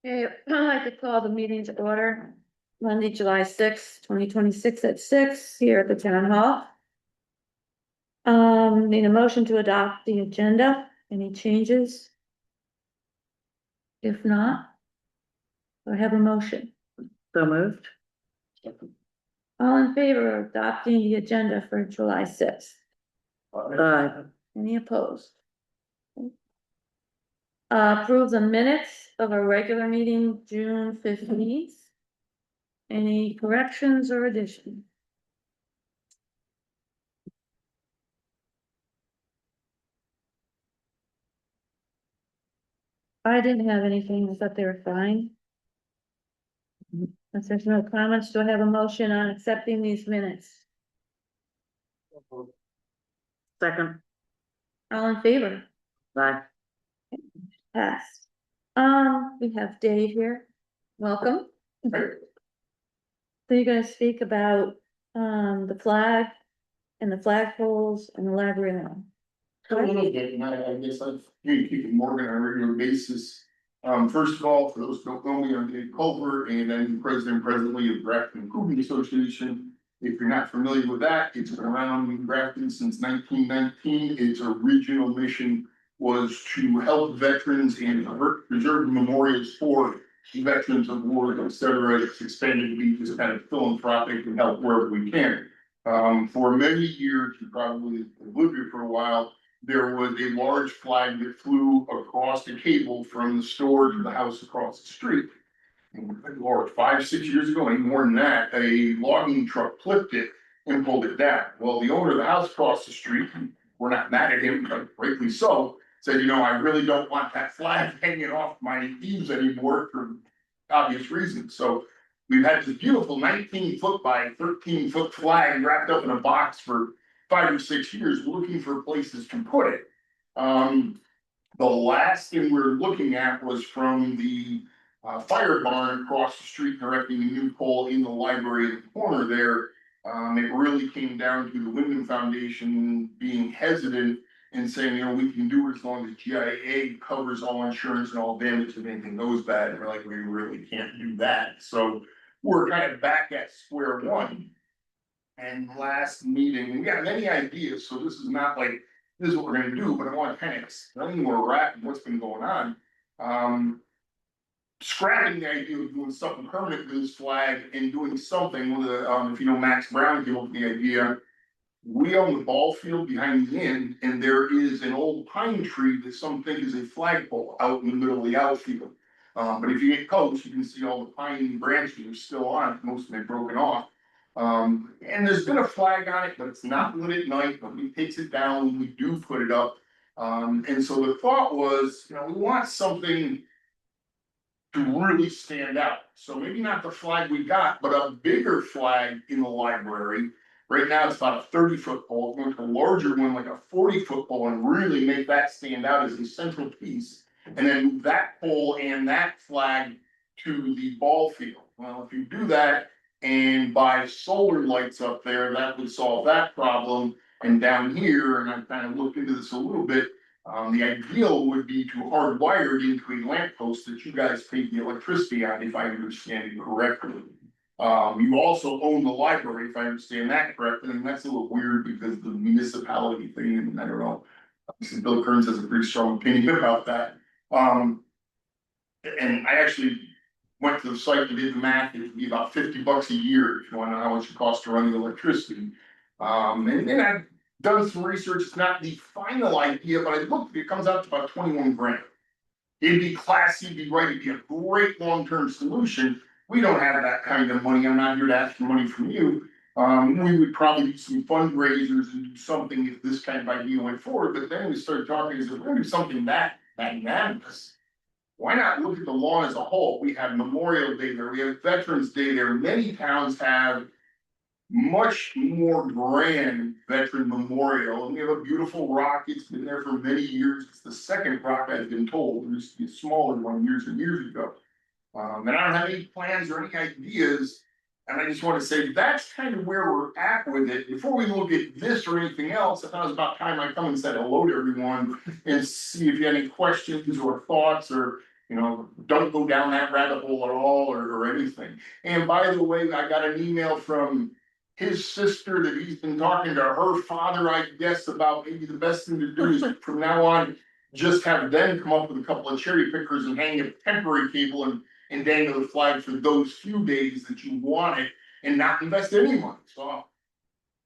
Okay, I'd like to call the meeting to order, Monday, July 6th, 2026 at 6 here at the town hall. Need a motion to adopt the agenda. Any changes? If not, do I have a motion? So moved. All in favor of adopting the agenda for July 6th? Aye. Any opposed? Approve the minutes of a regular meeting, June 15th. Any corrections or additions? I didn't have anything, I thought they were fine. If there's no comments, do I have a motion on accepting these minutes? Second. All in favor? Aye. Passed. We have Dave here. Welcome. So you're gonna speak about, the flag and the flagpoles and the library lawn. A little bit, and I guess I've communicated with Morgan on a regular basis. First of all, for those who don't know me, I'm Dave Culver, and I'm president presently of Grafton Improvement Association. If you're not familiar with that, it's been around in Grafton since 1919. Its original mission was to help veterans and preserve memorials for veterans of war, et cetera. It's expanded to be just kind of philanthropic and help wherever we can. For many years, you probably lived here for a while, there was a large flag that flew across the cable from the store to the house across the street. And Lord, 5-6 years ago, even more than that, a logging truck clipped it and pulled it down. Well, the owner of the house across the street, we're not mad at him, but rightly so, said, you know, I really don't want that flag hanging off my eaves anymore for obvious reasons. So we've had this beautiful 19-foot by 13-foot flag wrapped up in a box for 5 or 6 years, looking for places to put it. The last thing we were looking at was from the fire barn across the street, erecting a new pole in the library at the corner there. It really came down to the Wyndham Foundation being hesitant and saying, you know, we can do it as long as GIA covers all insurance and all damage if anything goes bad. And we're like, we really can't do that. So we're kind of back at square one. And last meeting, we got many ideas, so this is not like, this is what we're gonna do, but I want to kind of explain where we're at and what's been going on. Scrapping the idea of doing something permanent with this flag and doing something with the, if you know Max Brown came up with the idea. We own the ball field behind the inn, and there is an old pine tree that some think is a flagpole out in the middle of the outfield. But if you get close, you can see all the pine branches are still on it, most of them broken off. And there's been a flag on it, but it's not lit at night. Nobody takes it down when we do put it up. And so the thought was, you know, we want something to really stand out. So maybe not the flag we got, but a bigger flag in the library. Right now, it's about a 30-foot pole. We're going to a larger one, like a 40-foot pole, and really make that stand out as a central piece. And then move that pole and that flag to the ball field. Well, if you do that and buy solar lights up there, that would solve that problem. And down here, and I've kind of looked into this a little bit, the ideal would be to hardwire it into a lamppost that you guys pay the electricity on, if I understand it correctly. You also own the library, if I understand that correctly, and that's a little weird because the municipality thing, and I don't know. Obviously, Bill Kearns has a pretty strong opinion about that. And I actually went to the site and did the math. It would be about $50 a year if you want to know how much it costs to run the electricity. And then I've done some research. It's not the final idea, but I looked, it comes out to about 21 grand. It'd be classy, it'd be right, it'd be a great long-term solution. We don't have that kind of money. I'm not here to ask for money from you. We would probably do some fundraisers and do something if this kind of idea went forward. But then we started talking, is we're gonna do something that magnanimous. Why not look at the lawn as a whole? We have Memorial Day there, we have Veterans Day there. Many towns have much more grand veteran memorial, and we have a beautiful rock. It's been there for many years. It's the second rock I've been told. There used to be a smaller one years and years ago. And I don't have any plans or any ideas And I just want to say, that's kind of where we're at with it. Before we look at this or anything else, I thought it was about time I come and say hello to everyone and see if you had any questions or thoughts or, don't go down that rabbit hole at all or anything. And by the way, I got an email from his sister that he's been talking to her father, I guess, about maybe the best thing to do is from now on, just have them come up with a couple of cherry pickers and hang a temporary cable and dangle the flag for those few days that you want it and not invest any money. So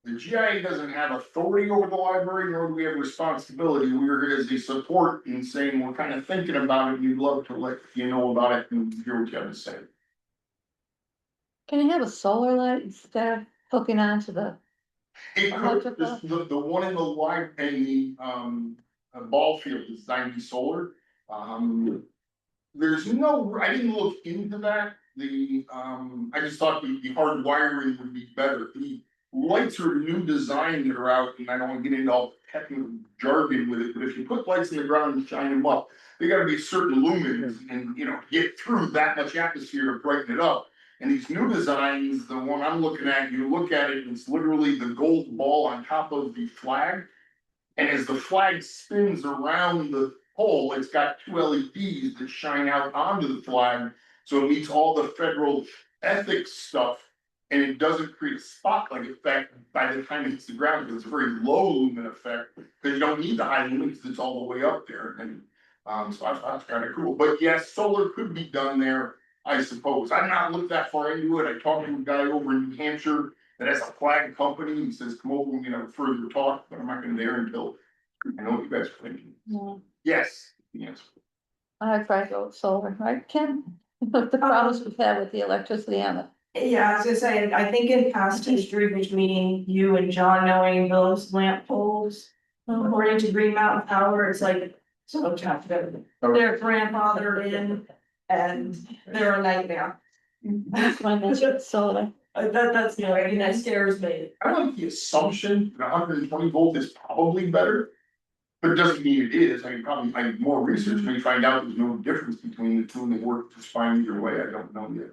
the GIA doesn't have authority over the library, nor do we have responsibility. We are here as a support in saying we're kind of thinking about it. And we'd love to let you know about it and hear what you have to say. Can you have a solar light instead of hooking onto the, It could, the one in the library, ball field is 90 solar. There's no, I didn't look into that. I just thought the hard wiring would be better. The lights are new design that are out, and I don't want to get into all technical jargon with it, but if you put lights in the ground and shine them up, they gotta be certain lumens and, get through that much atmosphere to brighten it up. And these new designs, the one I'm looking at, you look at it, and it's literally the gold ball on top of the flag. And as the flag spins around the pole, it's got two LEDs that shine out onto the flag. So it meets all the federal ethics stuff. And it doesn't create a spotlight effect by the time it hits the ground, because it's a very low lumen effect. Because you don't need the high lumen, because it's all the way up there. And so I thought it's kind of cool. But yes, solar could be done there, I suppose. I've not looked that far into it. I talked to a guy over in New Hampshire that has a flag company. He says, come over, further talk, but I'm not gonna there until I know what you guys are thinking. no, Yes, yes. I tried to go with solar, right, Ken? The problems we've had with the electricity on it. Yeah, I was gonna say, I think in past history between you and John knowing those lamp poles, according to Green Mountain Power, it's like so tough. They're grandfathered in and they're a nightmare. That's why I mentioned solar. That's, I mean, that scares me. I like the assumption that 120 volt is probably better. But it doesn't mean it is. I mean, probably I need more research may find out there's no difference between the two and they work just fine either way. I don't know yet.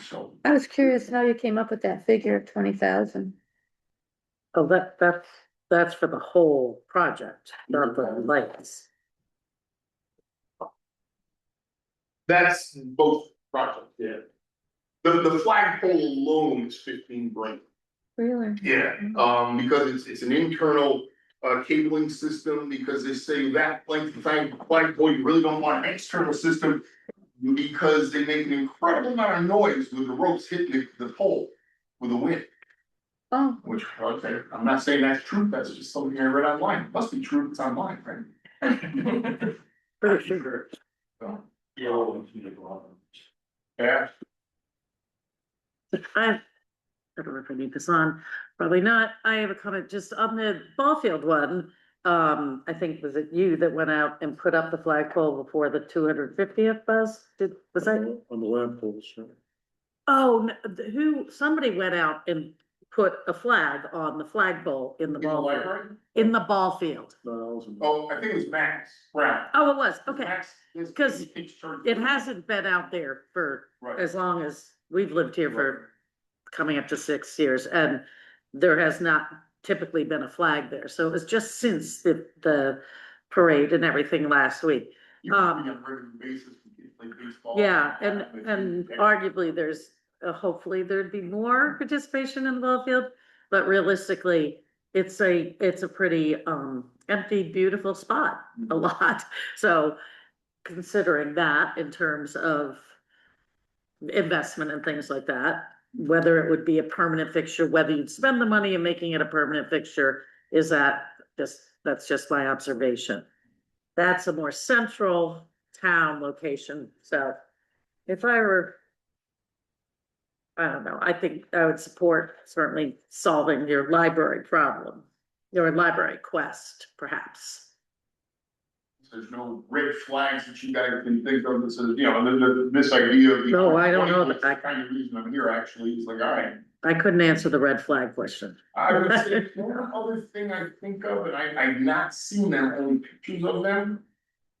So I was curious how you came up with that figure of 20,000. Oh, that's for the whole project, not the lights. that's both projects, yeah. The flagpole alone is 15 grand. Really? Yeah, because it's an internal cabling system, because they say that like the flagpole, you really don't want an external system. Because they make an incredible amount of noise with the ropes hitting the pole with the wind. Oh, Which, okay, I'm not saying that's true, that's just something I read online, it must be true, it's online, right? Pretty sure. So, Yeah. yeah, I don't know if I need this on, probably not. I have a comment just on the ball field one. I think, was it you that went out and put up the flagpole before the 250th bus? Was that? On the lamp poles, sure. Oh, somebody went out and put a flag on the flagpole in the in the ball, library, in the ball field. No, that wasn't. oh, I think it was Max Brown. Oh, it was, okay. Max is- 'Cause he takes charge. It hasn't been out there for Right. as long as we've lived here for coming up to 6 years, and there has not typically been a flag there. So it was just since the parade and everything last week. You can be on a regular basis, like baseball. Yeah, and arguably hopefully there'd be more participation in the ball field, but realistically, it's a pretty empty, beautiful spot, a lot. So considering that in terms of investment and things like that, whether it would be a permanent fixture, whether you'd spend the money in making it a permanent fixture, that's just my observation. That's a more central town location, so if I were, I don't know, I think I would support certainly solving your library problem, your library quest, perhaps. There's no red flags that you guys can think of that says, this idea of. No, I don't know that. That's the kind of reason I'm here, actually, is like, all right. I couldn't answer the red flag question. I would say one other thing I think of, and I've not seen them, only pictures of them.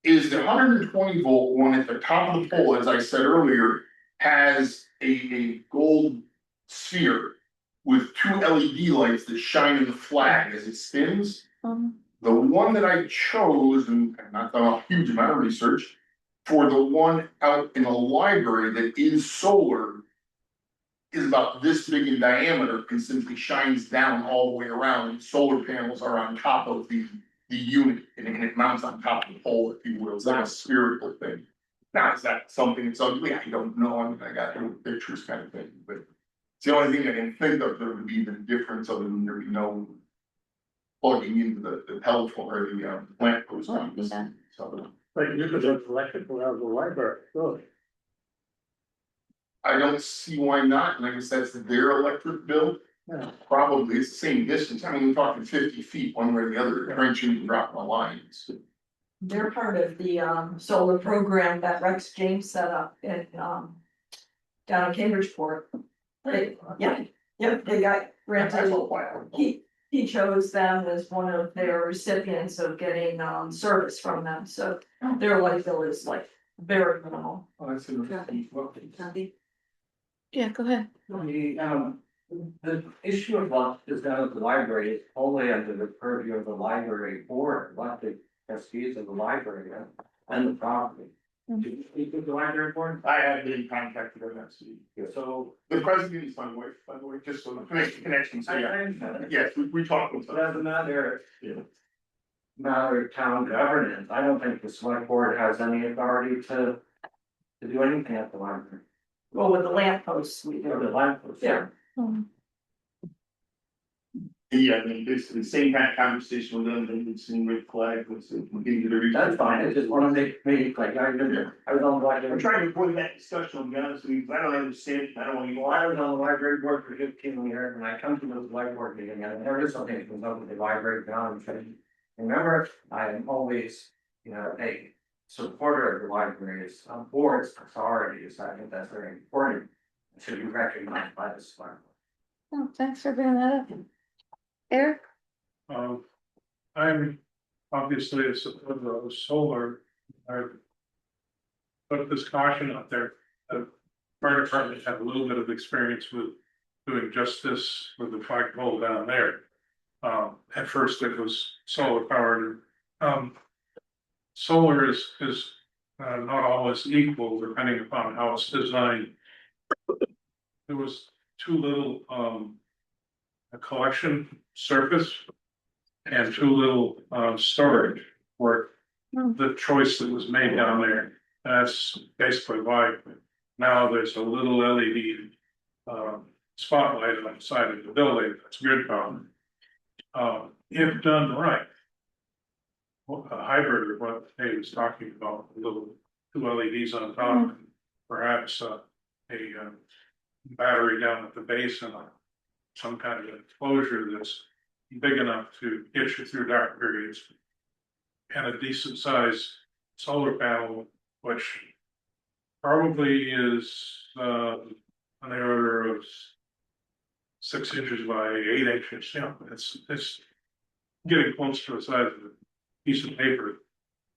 Is the 120 volt one at the top of the pole, as I said earlier, has a gold sphere with two LED lights that shine in the flag as it spins. The one that I chose, and I've not done a huge amount of research, for the one out in the library that is solar, is about this big in diameter and simply shines down all the way around. And solar panels are on top of the unit, and it mounts on top of the pole, if you will. It's like a spherical thing. Now, is that something that's ugly? I don't know. I mean, I got little pictures kind of thing, but it's the only thing I can think of that would be the difference other than there be no plugging into the telephone or the lamp post. on this. Yeah. So But you could have electrical out of the library, really. I don't see why not. And I guess that's their electric bill. Yeah. Probably it's the same distance. I mean, we're talking 50 feet one way or the other, trenching and dropping the lines. They're part of the solar program that Rex James set up in down in Cambridgeport. Yeah, they got That's granted, all wild. he chose them as one of their recipients of getting service from them, so their light bill is like very minimal. Oh, that's interesting. Well, Yeah, go ahead. The issue of what is done at the library is only under the purview of the library board, not the trustees of the library and the property. Do you speak with the library board? I have been in contact with them next week. So. The president is my wife, by the way, just so the connection, so I yeah. understand. Yes, we talked with So as a them. matter, Yeah. matter of town governance, I don't think the select board has any authority to do anything at the library. Well, with the lamp posts, we Or the do, lamp post. yeah. Yeah, I mean, it's the same kind of conversation with them, and it's in red flag, it's continue to reach. That's fine, I just wanna make like, I was on the library. I'm trying to avoid that discussion, I'll be honest with you, because I don't understand it, I don't want to go Well, I on. was on the library board for 15 years, and I come to those library board meeting, and there is something that comes up with the library down. Remember, I am always, a supporter of the library's board's authorities. I think that's very important. It should be recognized by the select board. Oh, thanks for bringing that up. Eric? I'm obviously a supporter of solar. I've put this caution out there. The fire department had a little bit of experience with doing just this with the flagpole down there. At first it was solar powered. Solar is not always equal depending upon how it's designed. There was too little a collection surface and too little storage for the choice that was made down there. That's basically why now there's a little LED spotlight on the side of the building that's grid powered. If done right, a hybrid of what Dave was talking about, a little two LEDs on top, and perhaps a battery down at the base and some kind of enclosure that's big enough to get you through dark periods. And a decent sized solar panel, which probably is on the order of 6 inches by 8 inches. It's getting close to the size of a piece of paper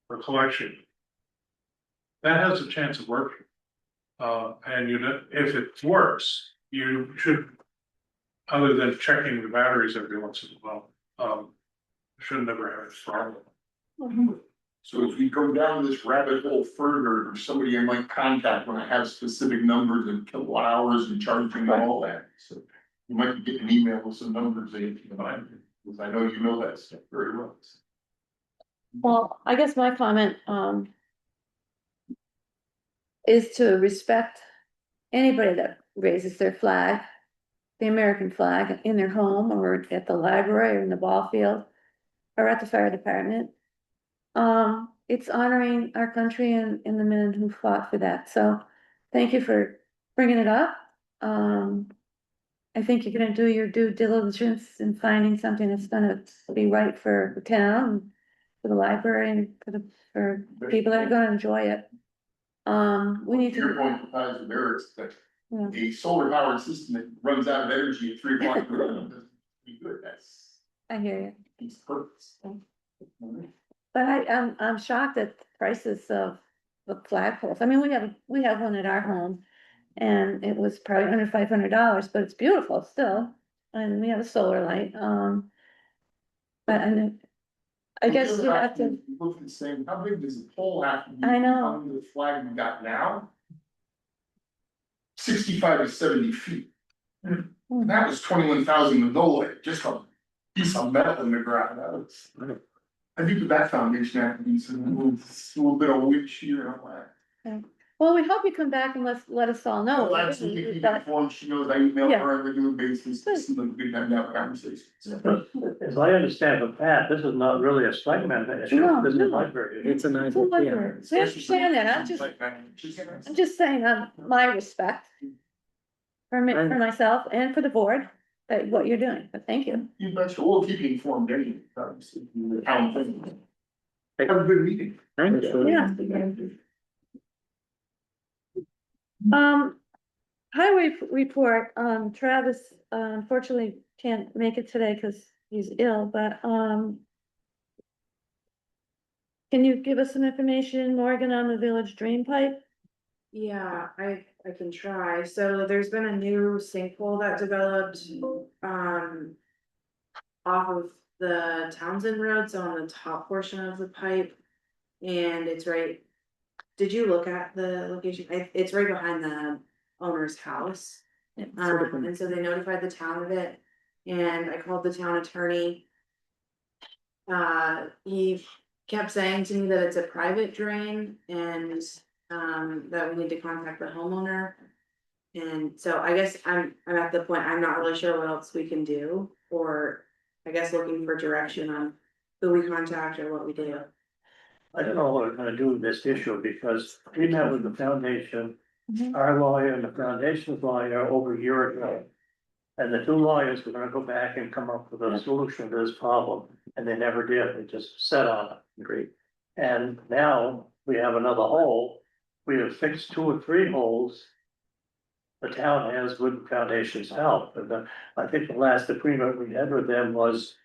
for collection. That has a chance of working. And if it works, you should, other than checking the batteries every once in a while, should never have a problem. So if we go down this rabbit hole further, there's somebody I might contact when I have specific numbers and kilowatt hours and charging and all that. So you might be getting an email with some numbers that you can find, because I know you know that stuff very well. Well, I guess my comment, is to respect anybody that raises their flag, the American flag, in their home or at the library or in the ball field or at the fire department. It's honoring our country and the men who fought for that. So thank you for bringing it up. I think you're gonna do your due diligence in finding something that's gonna be right for the town, for the library and for people that are gonna enjoy it. We need To your to, point, besides the barracks, that Yeah. a solar powered system that runs out of energy at 3 o'clock in the morning doesn't be good. That's I hear you, it's purpose. but I'm shocked at the prices of the flagpoles. I mean, we have one at our home And it was probably under $500, but it's beautiful still, and we have a solar light, but I guess you have to, Look at the same, how big does the pole have to be? I know. Under the flag we got now? 65 to 70 feet. And that was 21,000 with no light, just a piece of metal in the ground, that was. I think that foundation had to be some little bit of wood shear and all that. well, we hope you come back and let us all know. Well, absolutely, keep But- informed, she knows I email Yeah. her on a regular basis, to see them good time to have conversations. As I understand from Pat, this is not really a Selectmen issue, No, this is no. a library. It's a nice, It's a yeah. library. I understand that, I'm just saying, my respect for me, for myself and for the board, that what you're doing, but thank you. You betcha, we'll keep you informed anyway, obviously, the town thing. Have a good meeting. Thank you. Yeah. Highway report, Travis unfortunately can't make it today because he's ill, but, can you give us some information, Morgan, on the Village Drain Pipe? Yeah, I can try. So there's been a new sinkhole that developed, off of the Townsend Road, so on the top portion of the pipe. And it's right, did you look at the location? It's right behind the owner's house. And so they notified the town of it, and I called the town attorney. He kept saying to me that it's a private drain and, that we need to contact the homeowner. And so I guess I'm at the point, I'm not really sure what else we can do, or I guess looking for direction on who we contact or what we do. I don't know what we're gonna do with this issue, because we met with the foundation, Mhm. our lawyer and the foundation's lawyer over a year ago. And the two lawyers were gonna go back and come up with a solution to this problem, and they never did, they just sat on it. Great. And now we have another hole, we have fixed 2 or 3 holes. The town has with the foundation's help, and I think the last agreement we had with them was.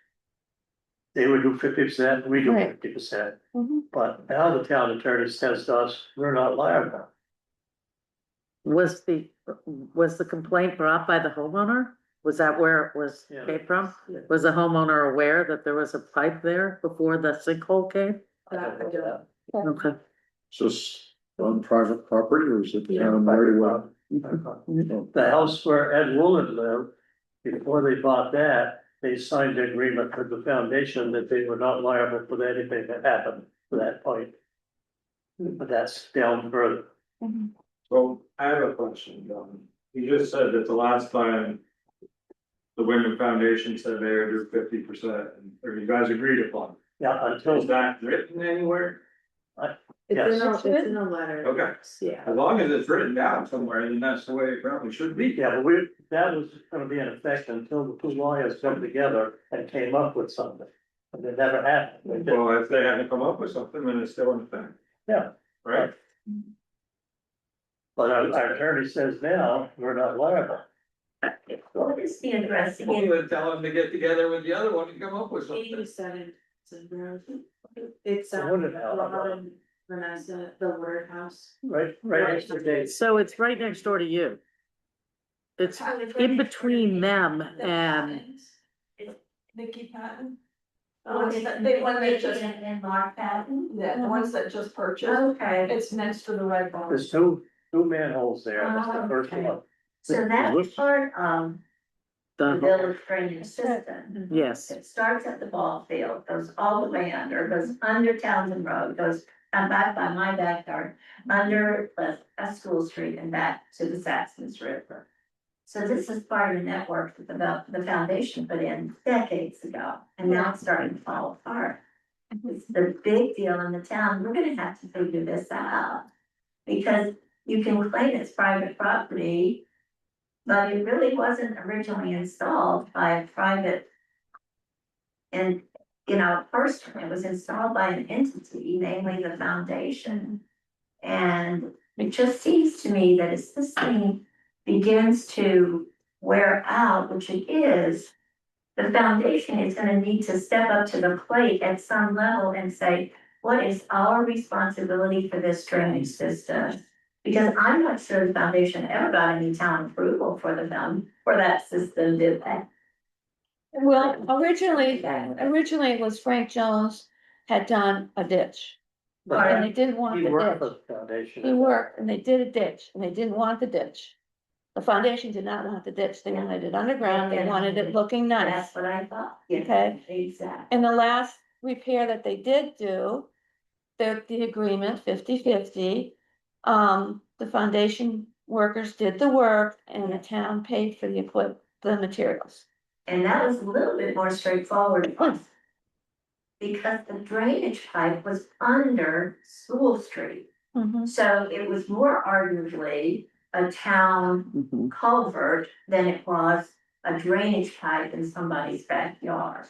They would do 50%, we do Right. 50%, Mhm. but now the town attorney says to us, we're not liable. Was the complaint brought by the homeowner? Was that where it was Yeah. came from? Was the homeowner aware that there was a pipe there before the sinkhole came? Okay. So it's on private property or is it Yeah, town right away? The house where Ed Woolen lived, before they bought that, they signed an agreement with the foundation that they were not liable for anything that happened to that point. But that's down further. So I have a question, you just said that the last time. The Wyndham Foundation said they would do 50%, or you guys agreed upon, Yeah, is until, that written anywhere? yes, It's in a letter. Okay. Yeah. As long as it's written down somewhere, then that's the way it probably should be. yeah, but that was gonna be in effect until the 2 lawyers got together and came up with something. And it never happened. They didn't. Well, if they hadn't come up with something, then it's still in effect. Yeah. Right? But our attorney says now, we're not liable. What is the address Well, again? then tell them to get together with the other one and come up with something. 87. It's, I wondered how- Ron and Vanessa, the Word House. Right next to Dave's. So it's right next door to you. It's in between them and, Vicky Patton, Oh, it's the one that just, in Mark Patton? yeah, the ones that just purchased, Okay, it's next to the red barn. There's two manholes there, that's the first Okay. one. so that's part of the the, village drainage system. yes, It starts at the ball field, goes all the way under, goes under Townsend Road, goes back by my backyard, under a school street and back to the Saxons River. So this is part of the network that the foundation put in decades ago, and now it's starting to fall apart. It's the big deal in the town, we're gonna have to figure this out. Because you can claim it's private property, but it really wasn't originally installed by a private. And, person, it was installed by an entity, namely the foundation. And it just seems to me that as this thing begins to wear out, which it is, the foundation is gonna need to step up to the plate at some level and say, what is our responsibility for this drainage system? Because I'm not sure the foundation ever got any town approval for for that system, did they? Well, originally it was Frank Jones had done a ditch. And they didn't want He the worked for ditch. the foundation. He worked and they did a ditch and they didn't want the ditch. The foundation did not want the ditch. They wanted it underground. They wanted it looking nice. That's what I thought. Yeah, Okay. exactly. And the last repair that they did do, the agreement 50-50, the foundation workers did the work and the town paid for the materials. And that was a little bit more straightforward. Because the drainage pipe was under School Street. Mhm. So it was more arguably a town culvert than it was a drainage pipe in somebody's backyard.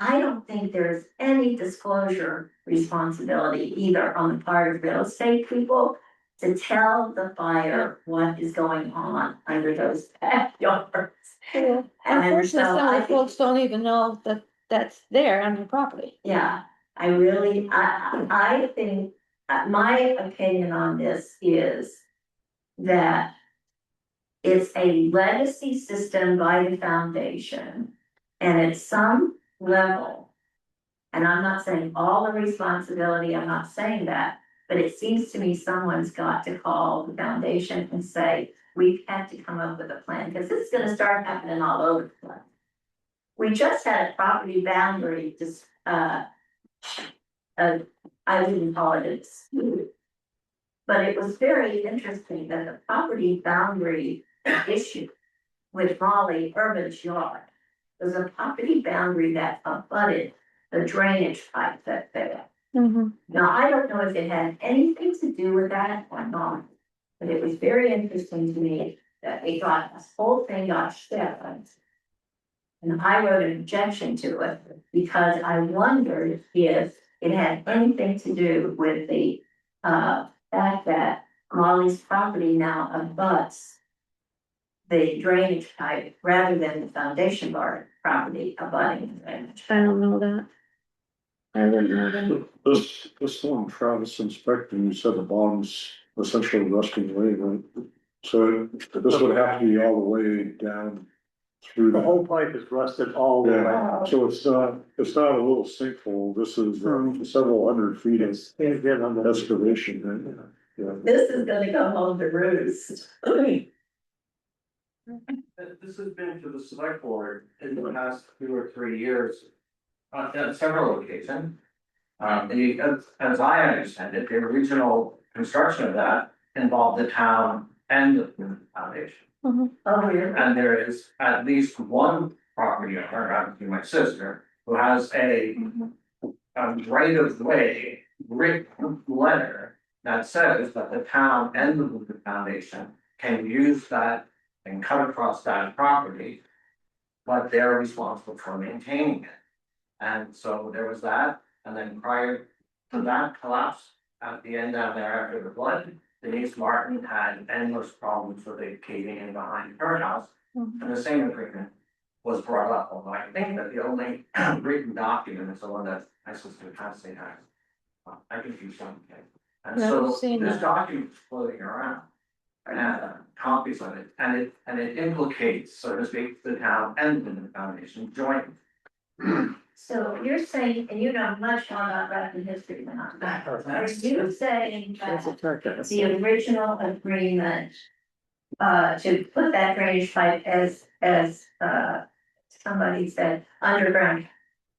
I don't think there's any disclosure responsibility either on the part of real estate people to tell the buyer what is going on under those backyards. Unfortunately, some of the folks don't even know that that's there on their property. Yeah, I think, my opinion on this is that it's a legacy system by the foundation, and at some level, and I'm not saying all the responsibility, I'm not saying that, but it seems to me someone's got to call the foundation and say, we've had to come up with a plan, because this is gonna start happening all over the place. We just had a property boundary, I wouldn't call it a dispute. But it was very interesting that the property boundary issue with Molly Urban's yard was a property boundary that abutted the drainage pipe that's there. Now, I don't know if it had anything to do with that or not, but it was very interesting to me that they thought this whole thing got severed. And I wrote an objection to it because I wondered if it had anything to do with the fact that Molly's property now abuts the drainage pipe rather than the foundation bar property abutting the drainage. I don't know that. I wouldn't know that. This one, Travis inspecting, you said the bottom's essentially rusting away, right? So this would have to be all the way down through The the. whole pipe is rusted all the way. Yeah, so it's not a little sinkhole, this is several hundred feet of Can't get on the. excavation, right? Yeah. This is gonna come home to roost. This has been to the select board in the past 2 or 3 years on several occasions. As I understand it, the original construction of that involved the town and the foundation. Oh, yeah. And there is at least one property owner, obviously my sister, who has a right of way written letter that says that the town and the foundation can use that and cut across that property, but they're responsible for maintaining it. And so there was that, and then prior to that collapse, at the end down there after the flood, Denise Martin had endless problems with it caving in behind her house. And the same agreement was brought up, although I think that the only written document is the one that my sister has to have. I can do something. And Yeah, so I've seen this that. document is floating around. Copies of it, and it implicates, so to speak, the town and the foundation jointly. So you're saying, and you know much more about Grafton history than I do. Are you saying that the original agreement to put that drainage pipe as somebody said, underground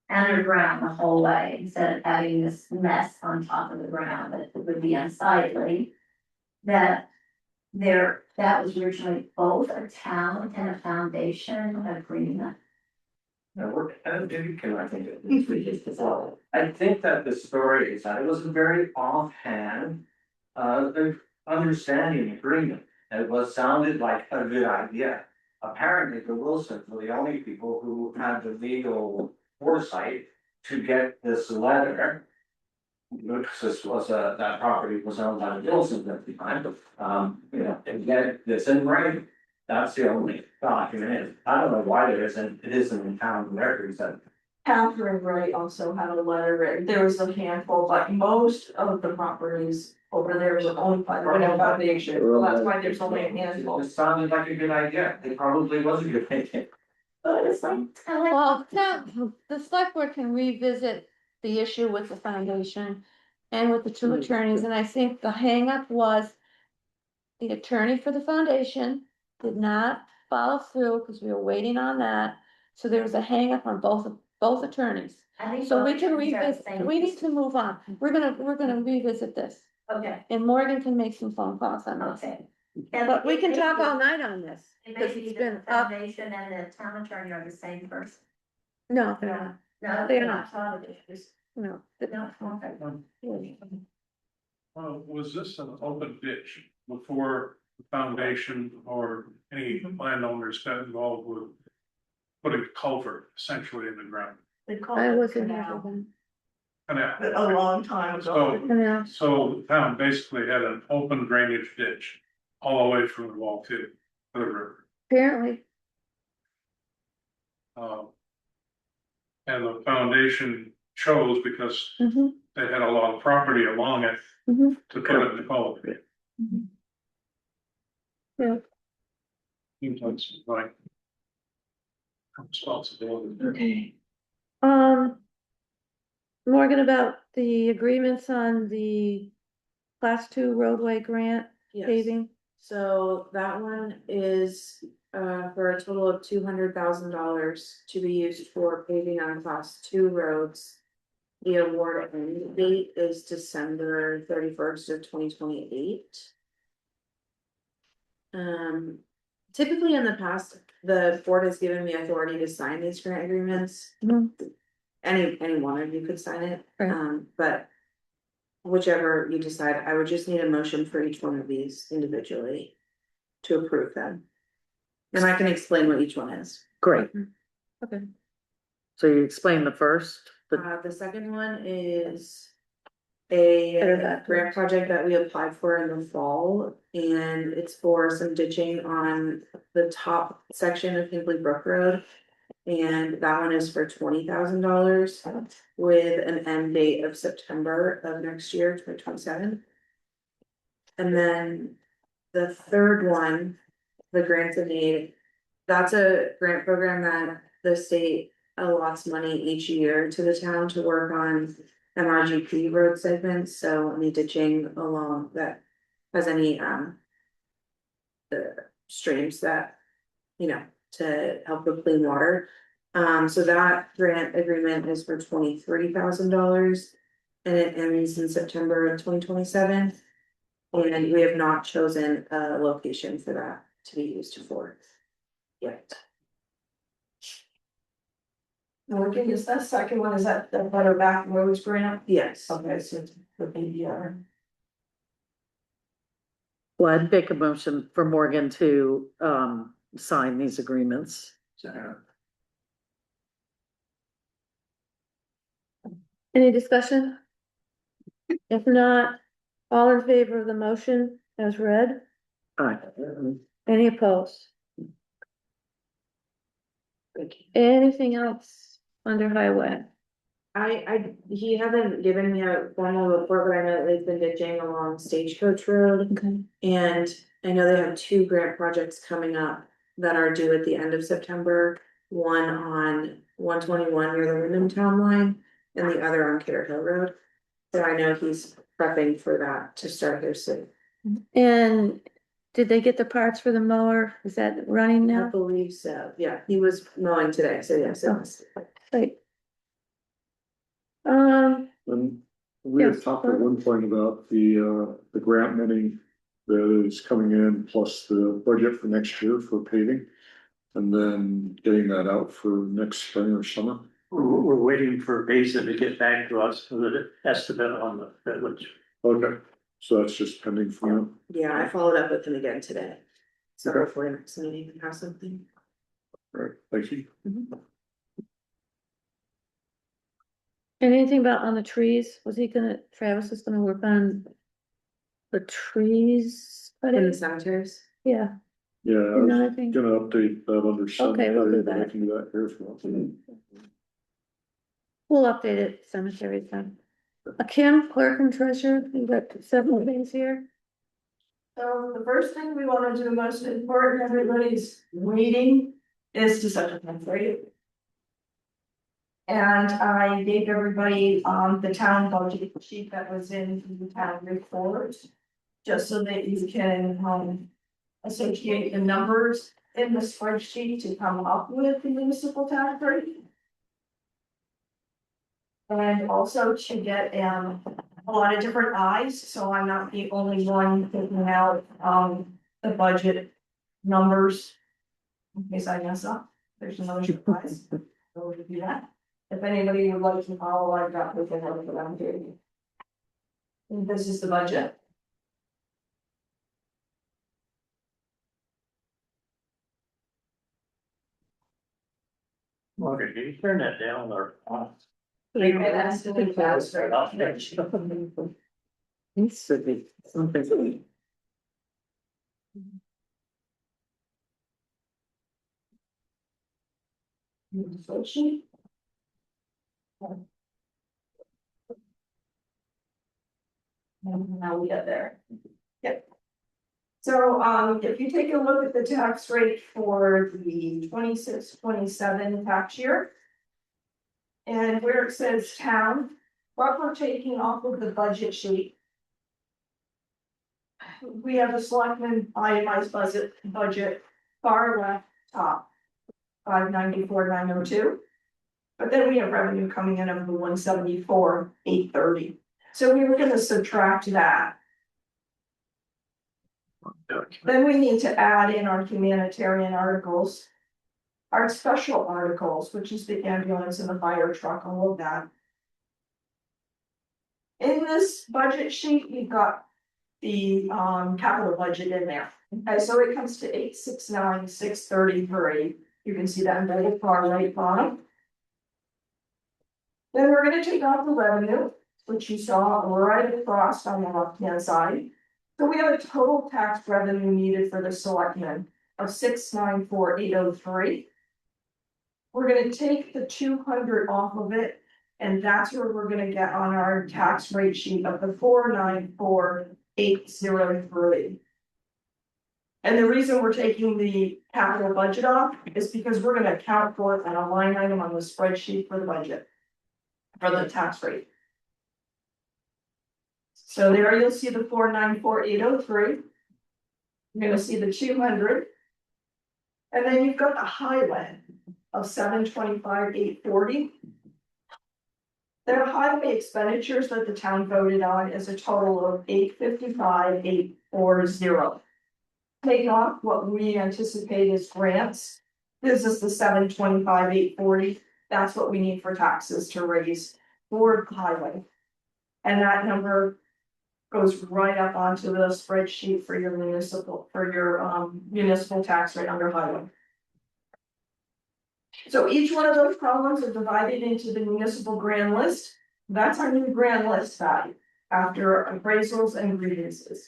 the whole way, instead of having this mess on top of the ground that would be unsightly, that was originally both a town and a foundation agreement? Now, I think that the story is that it was a very offhand, understanding agreement. It sounded like a good idea. Apparently, the Wilsons were the only people who had the legal foresight to get this letter. Because this was that property was owned by the Wilsons at the time, and get this in writing. That's the only document. I don't know why it isn't in town records that Catherine Wright also had a letter written, there was a handful, but most of the properties over there were owned by the Widow Foundation, so that's why there's only a handful. It sounded like a good idea, it probably was a good idea. But it's like, Well, the select board can revisit the issue with the foundation and with the two attorneys, and I think the hangup was the attorney for the foundation did not follow through because we were waiting on that. So there was a hangup on both attorneys. I think. So we both can attorneys are revisit, saying- we need to move on. We're gonna revisit this. Okay, And Morgan can make some phone calls on this. okay. But we can It may talk be- all night on this, It because may be it's that been the up. foundation and the town attorney are the same person. No, they're not. No, They're they're not. not. Issues. No. No, okay. Was this an open ditch before the foundation or any landowners got involved with putting a culvert essentially in the ground? They called I it wasn't canal, here Canal. a long time ago. So, then. Yeah. so the town basically had an open drainage ditch all the way from the wall to the river. Apparently, And the foundation chose because mhm, they had a lot of property along it mhm. to put it in the culvert. Yeah. Seems like some right responsibility. Okay. Morgan, about the agreements on the class 2 roadway grant Yes. paving. So that one is for a total of $200,000 to be used for paving on class 2 roads. The award end date is December 31st of 2028. Typically in the past, the board has given me authority to sign these grant agreements. Mhm. Any one of you could sign it, Right. but whichever you decide, I would just need a motion for each one of these individually to approve them. And I can explain what each one is. Great. Okay. So you explain the first, The second one is Better a that. grant project that we applied for in the fall, and it's for some ditching on the top section of Hinkley Brook Road. And that one is for $20,000 with an end date of September of next year, 2027. And then the third one, the grants of need, that's a grant program that the state allots money each year to the town to work on MRGP road segments, so any ditching along that has any the streams that, you know, to help with clean water. So that grant agreement is for $23,000 and it ends in September of 2027. And we have not chosen a location for that to be used for yet. Morgan, is that second one, is that the Butter Back Roads grant? Yes. Okay, so the BDR. well, I'd make a motion for Morgan to sign these agreements. Any discussion? If not, all in favor of the motion as read? Aye. Any opposed? Anything else under highway? He hasn't given me a formal report, but I know that they've been ditching along Stagecoach Road. Okay. And I know they have two grant projects coming up that are due at the end of September. One on 121 near the Wyndham Town line and the other on Carrot Hill Road. So I know he's prepping for that to start here soon. And did they get the parts for the mower? Is that running I now? believe so. Yeah, he was mowing today, so yes, it was. Right. And we had Yes, talked at one point about the grant money that is coming in, plus the budget for next year for paving. And then getting that out for next spring or summer. We're waiting for Basin to get back to us for the estimate on the village. Okay, so that's just pending for now. Yeah, I followed up with him again today. So Okay. hopefully next meeting we can have something. All right, thank you. Anything about on the trees? Was he gonna, Travis was gonna work on the trees? In the cemeteries. Yeah, Yeah, I was another thing. gonna update that under Okay, we'll do cemetery, but I that. can do that here if you want. We'll update it, cemetery then. Kim, clerk and treasurer, you got several things here. So the first thing we wanna do, most important, everybody's waiting, is to set a tax rate. And I gave everybody, the town budget sheet that was in the town report. Just so that you can, associate the numbers in the spreadsheet to come up with the municipal tax rate. And also to get, a lot of different eyes, so I'm not the only one picking out, the budget numbers. In case I mess up, there's another surprise, so we'll do that. If anybody would like to follow, I've got the thing over for them too. And this is the budget. Margaret, can you turn that down or off? That's the big tax rate. Needs to be something. Inflation. And now we get there. Yep. So, if you take a look at the tax rate for the 26-27 tax year. And where it says town, what we're taking off of the budget sheet. We have a selectmen itemized budget, far left top. 594,902. But then we have revenue coming in of the 174,830. So we were gonna subtract that. Then we need to add in our humanitarian articles. Our special articles, which is the ambulance and the fire truck, all of that. In this budget sheet, we've got the capital budget in there. Okay, so it comes to 869,633. You can see that in the far right bottom. Then we're gonna take off the revenue, which you saw right across on the left-hand side. So we have a total tax revenue needed for the selectmen of 694,803. We're gonna take the 200 off of it, and that's where we're gonna get on our tax rate sheet of the 494,803. And the reason we're taking the capital budget off is because we're gonna account for it on a line item on the spreadsheet for the budget. For the tax rate. So there you'll see the 494,803. You're gonna see the 200. And then you've got the highway of 725,840. There are highway expenditures that the town voted on as a total of 855,840. Take off what we anticipate as grants. This is the 725,840. That's what we need for taxes to raise for the highway. And that number goes right up onto the spreadsheet for your municipal tax rate under highway. So each one of those columns are divided into the municipal grand list. That's our new grand list value after appraisals and grievances.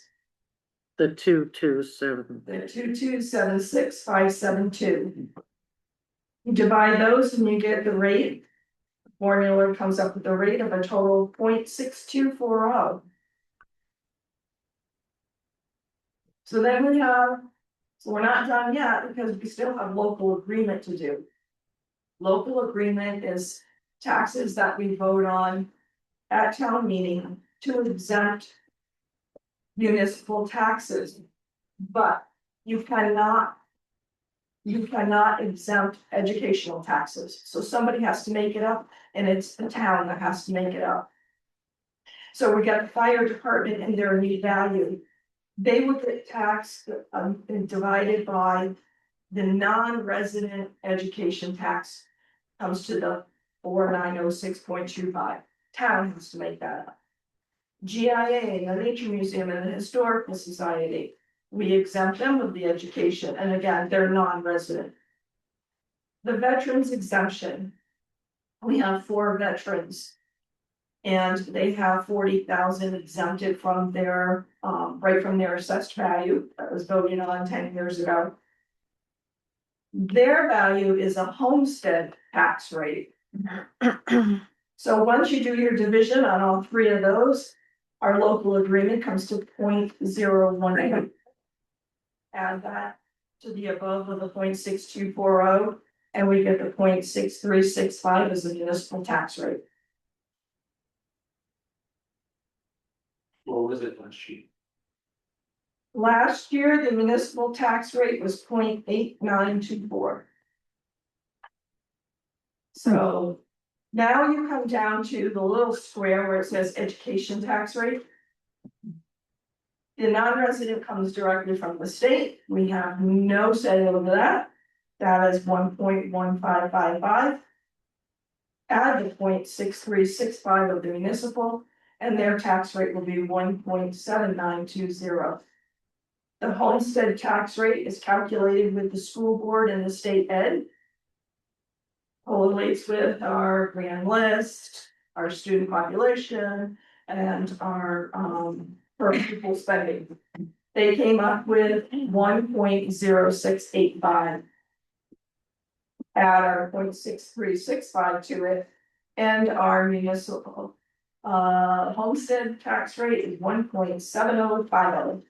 The 227. The 2276572. You divide those and you get the rate. The formula comes up with the rate of a total 0.6240. So then so we're not done yet because we still have local agreement to do. Local agreement is taxes that we vote on at town meeting to exempt municipal taxes. But you cannot exempt educational taxes, so somebody has to make it up, and it's the town that has to make it up. So we got the fire department and their new value. They would get taxed and divided by the non-resident education tax comes to the 4906.25. Town has to make that up. GIA, the Nature Museum and the Historical Society. We exempt them of the education, and again, they're non-resident. The veterans exemption. We have 4 veterans. And they have 40,000 exempted from their, right from their assessed value that was voted on 10 years ago. Their value is a homestead tax rate. So once you do your division on all three of those, our local agreement comes to 0.018. Add that to the above with the 0.6240, and we get the 0.6365 as the municipal tax rate. What was it last year? Last year, the municipal tax rate was 0.8924. So now you come down to the little square where it says education tax rate. The non-resident comes directly from the state. We have no say over that. That is 1.1555. Add the 0.6365 of the municipal, and their tax rate will be 1.7920. The homestead tax rate is calculated with the school board and the state ed. Correlates with our grand list, our student population, and our per pupil spending. They came up with 1.0685. Add our 0.6365 to it, and our municipal homestead tax rate is 1.7050.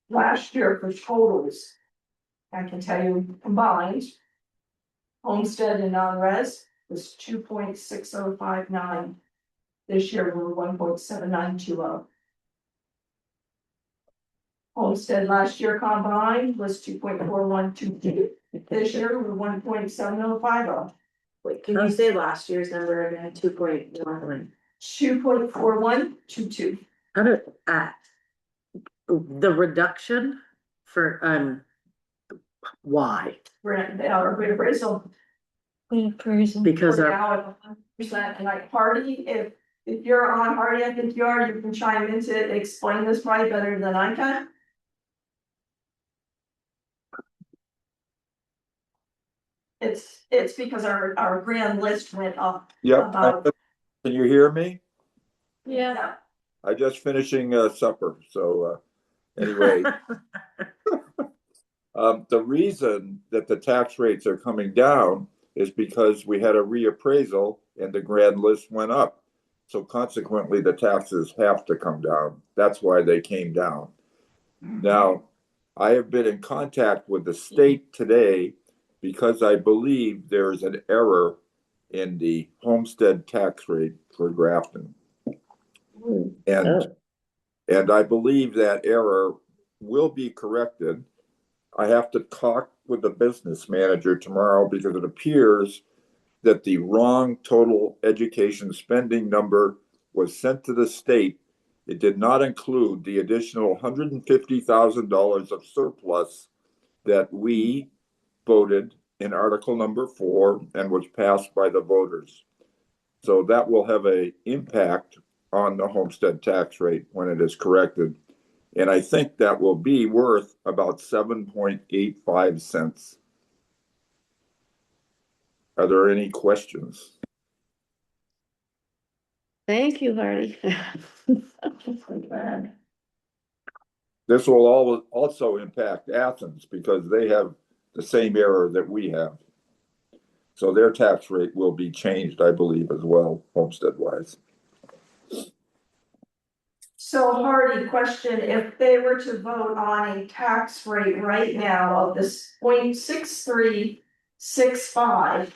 Last year for totals, I can tell you combined, homestead and non-res was 2.6059. This year we're 1.7920. Homestead last year combined was 2.4122. This year we're 1.7050. Wait, can you say last year's number again, 2.1? 2.4122. How did, the reduction for, why? We're at our reappraisal. Because We're our, now at 100%, and like Hardy, if you're on Hardy, I think you are, you can chime in to explain this probably better than I can. It's because our grand list went up. Yep, About, can you hear me? Yeah. I just finishing supper, so anyway. The reason that the tax rates are coming down is because we had a reappraisal and the grand list went up. So consequently, the taxes have to come down. That's why they came down. Now, I have been in contact with the state today because I believe there is an error in the homestead tax rate for Grafton. And I believe that error will be corrected. I have to talk with the business manager tomorrow because it appears that the wrong total education spending number was sent to the state. It did not include the additional $150,000 of surplus that we voted in Article number 4 and was passed by the voters. So that will have an impact on the homestead tax rate when it is corrected. And I think that will be worth about 7.85 cents. Are there any questions? Thank you, Hardy. This will also impact Athens because they have the same error that we have. So their tax rate will be changed, I believe, as well, homestead wise. so Hardy, question, if they were to vote on a tax rate right now of this 0.6365,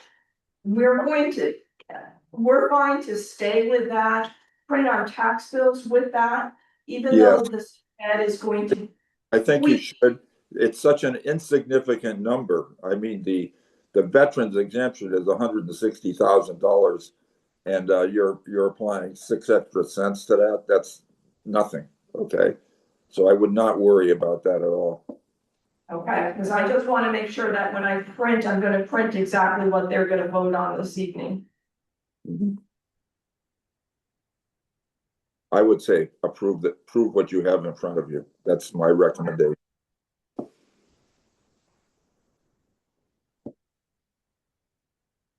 we're fine to stay with that, print our tax bills with that, even though this ad is going to. I think you should. It's such an insignificant number. I mean, the veterans exemption is $160,000, and you're applying 6 extra cents to that. That's nothing. Okay, so I would not worry about that at all. Okay, because I just want to make sure that when I print, I'm going to print exactly what they're going to vote on this evening. I would say prove what you have in front of you. That's my recommendation.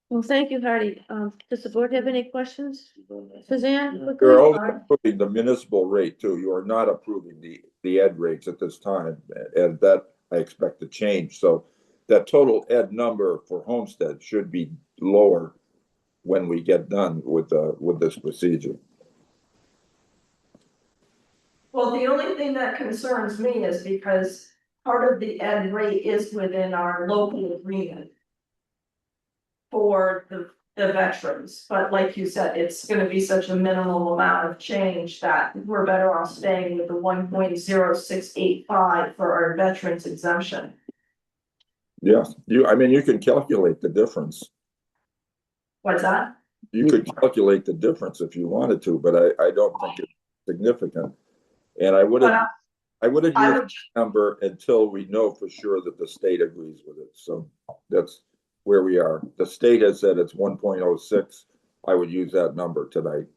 Well, thank you, Hardy. Does the board have any questions? Suzanne? quickly? You're only approving the municipal rate too. You are not approving the ed rates at this time, and that I expect to change. So that total ed number for homestead should be lower when we get done with this procedure. Well, the only thing that concerns me is because part of the ed rate is within our local agreement. For the veterans, but like you said, it's gonna be such a minimal amount of change that we're better off staying with the 1.0685 for our veterans exemption. Yeah, I mean, you can calculate the difference. What's that? You could calculate the difference if you wanted to, but I don't think it's significant. And I wouldn't use I would, the number until we know for sure that the state agrees with it. So that's where we are. The state has said it's 1.06. I would use that number tonight.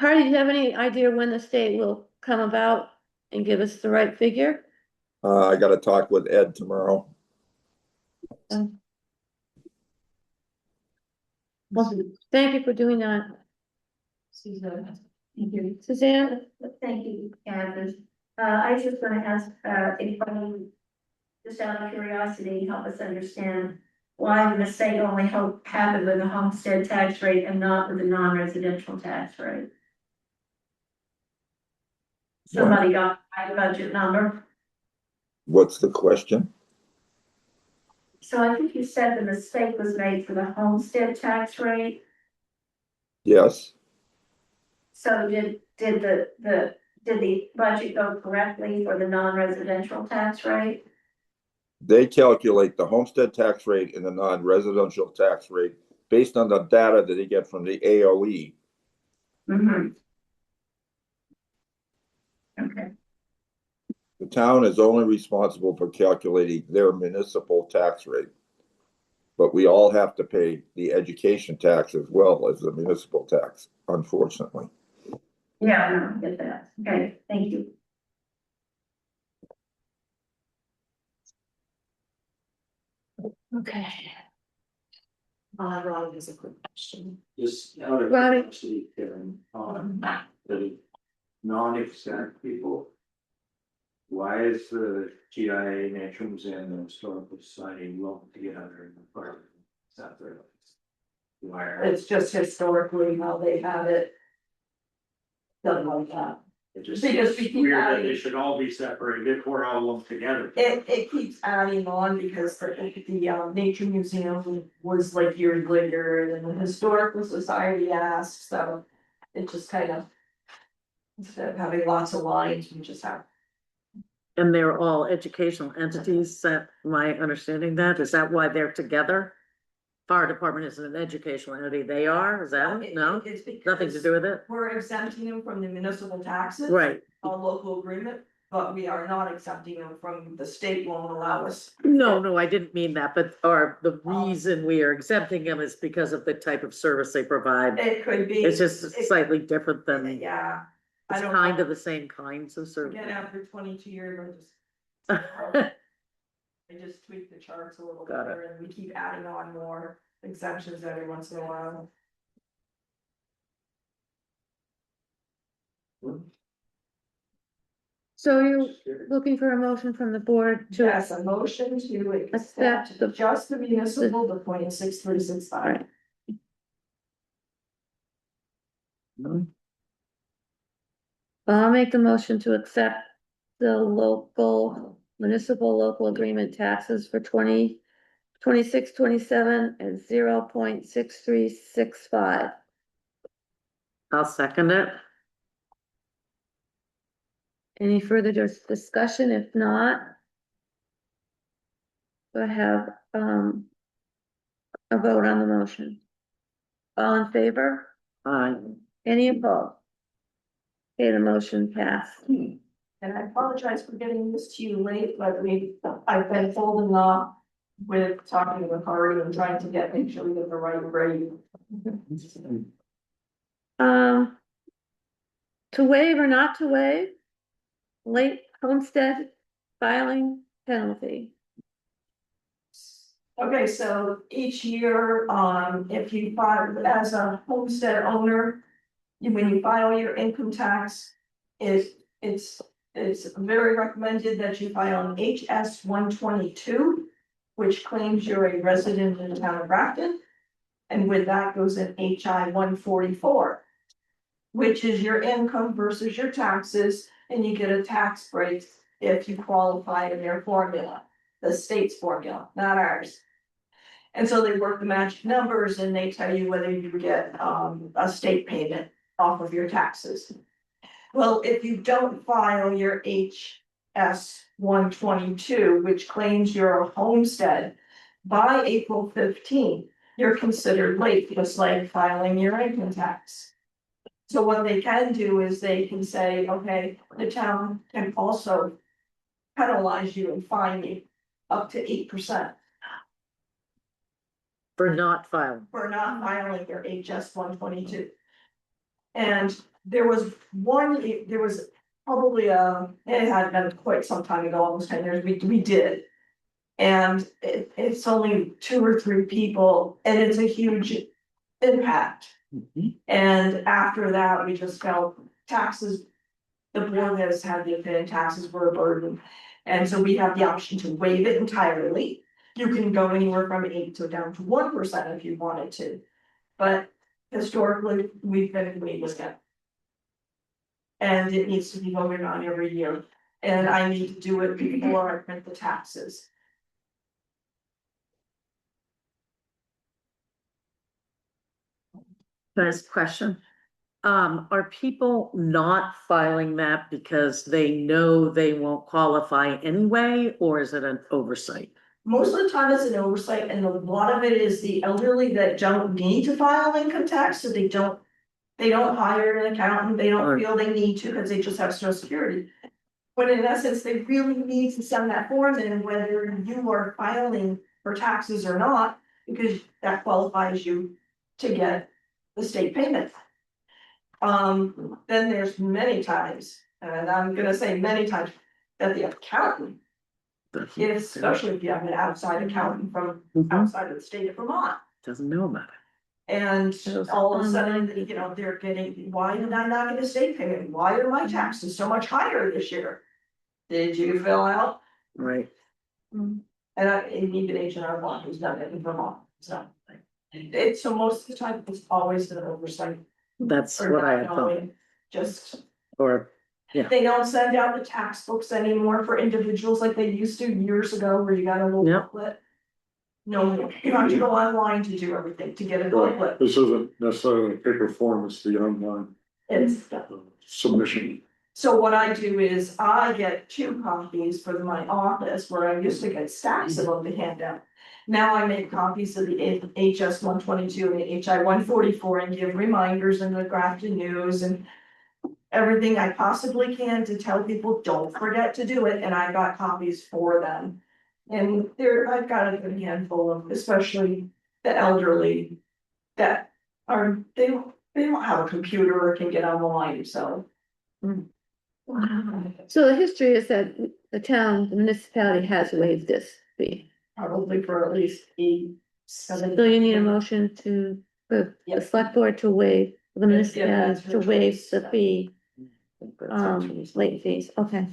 Hardy, do you have any idea when the state will come about and give us the right figure? I got to talk with Ed tomorrow. Well, thank you for doing that. Suzanne. Thank you. Suzanne? Thank you, Candace. I was just gonna ask, if you, just out of curiosity, help us understand why the mistake only happened with the homestead tax rate and not with the non-residential tax rate. Somebody got my budget number. What's the question? So I think you said the mistake was made for the homestead tax rate. Yes. So did the budget go correctly for the non-residential tax rate? They calculate the homestead tax rate and the non-residential tax rate based on the data that they get from the AOE. Mm-hmm. Okay. The town is only responsible for calculating their municipal tax rate. But we all have to pay the education tax as well as the municipal tax, unfortunately. Yeah, I get that. Okay, thank you. Okay. Ron has a quick question. Just out of Right. curiosity, Karen, the non-exempt people. Why is the GIA Nations and the Historical Society lumped together in the part? Why are It's just historically how they have it. Done like that. it just because seems we keep weird that adding- they should all be separated or all lumped together? It keeps adding on because the Nature Museum was like years later and the Historical Society asked, so it just kind of. Instead of having lots of lines, we just have. And they're all educational entities, is that my understanding that, is that why they're together? Fire department isn't an educational entity, they are, is that it? No, It's because nothing to do with it, we're exempting them from the municipal taxes. right? A local agreement, but we are not accepting them from the state won't allow us. No, I didn't mean that, but, or the reason we are exempting them is because of the type of service they provide. It could be. It's just slightly different than, Yeah. I it's don't kind know. of the same kinds of service. Again, after 22 years, I just tweak the charts a little Got it. better and we keep adding on more exemptions every once in a while. So you're looking for a motion from the board to, Yes, a motion to accept just the municipal, the 0.6365. I'll make the motion to accept the local municipal local agreement taxes for 2026-27 at 0.6365. I'll second it. Any further discussion? If not, do I have, a vote on the motion? All in favor? Any opposed? Okay, the motion passed. And I apologize for getting this to you late, but I've been holding off with talking with Hardy and trying to make sure we get the right grade. To waive or not to waive? Late homestead filing penalty. Okay, so each year, if you file as a homestead owner, when you file your income tax, it's very recommended that you file an HS 122. which claims you're a resident in the town of Grafton. And with that goes an HI 144, which is your income versus your taxes, and you get a tax break if you qualify in their formula, the state's formula, not ours. And so they work the magic numbers and they tell you whether you get a state payment off of your taxes. Well, if you don't file your HS 122, which claims you're a homestead, by April 15th, you're considered late, just like filing your income tax. So what they can do is they can say, okay, the town can also penalize you and fine you up to 8%. For not filing. For not filing your HS 122. And there was probably it had been quite some time ago, almost 10 years, we did. And it's only 2 or 3 people, and it's a huge impact. And after that, we just felt taxes, the board has had the opinion taxes were a burden. And so we have the option to waive it entirely. You can go anywhere from 8 to down to 1% if you wanted to. But historically, we've been waiving it. And it needs to be voted on every year. And I need to do it before I print the taxes. Can I ask a question? Are people not filing that because they know they won't qualify anyway, or is it an oversight? Most of the time it's an oversight, and a lot of it is the elderly that don't need to file income tax, so they don't hire an accountant, they don't feel they need to, because they just have social security. But in essence, they really need to send that form in, whether you are filing for taxes or not, because that qualifies you to get the state payment. Then there's many times, and I'm gonna say many times, that the accountant, especially if you have an outside accountant from outside of the state of Vermont. Doesn't know about it. And all of a sudden, you know, they're getting, why did I not get a state payment? Why are my taxes so much higher this year? Did you fill out? Right. And even H&R Block who's done it in Vermont, so. So most of the time, it's always an oversight. That's Or what I not had thought. knowing, just. Or, yeah. They don't send out the tax books anymore for individuals like they used to years ago, where you got a little Yep. booklet. No, you have to go online to do everything, to get a booklet. This isn't necessarily a paper form, it's the online It's, submission. so what I do is I get 2 copies for my office, where I used to get stacks of them to hand out. Now I make copies of the HS 122 and the HI 144 and give reminders in the Grafton News and everything I possibly can to tell people, don't forget to do it, and I got copies for them. And I've got a good handful of, especially the elderly, that they don't have a computer or can get online, so. So the history is that the municipality has waived this fee. Probably for at least 8, 7. So you need a motion for the select board to waive, the municipality to waive the fee, late fees, okay.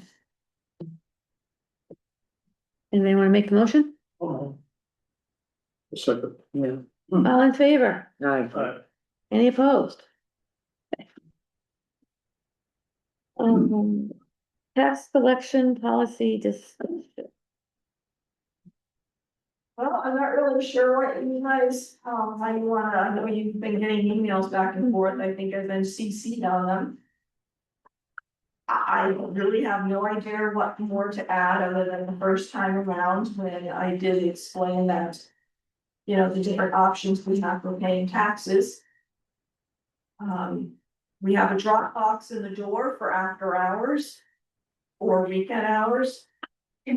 Anybody wanna make the motion? A second. Yeah. All in favor? Right. Any opposed? Tax collection policy discussion. Well, I'm not really sure what you guys, how you wanna, I know you've been getting emails back and forth, I think I've been CC'd on them. I really have no idea what more to add, other than the first time around when I did explain that. You know, the different options we have for paying taxes. We have a drop box in the door for after hours or weekend hours. We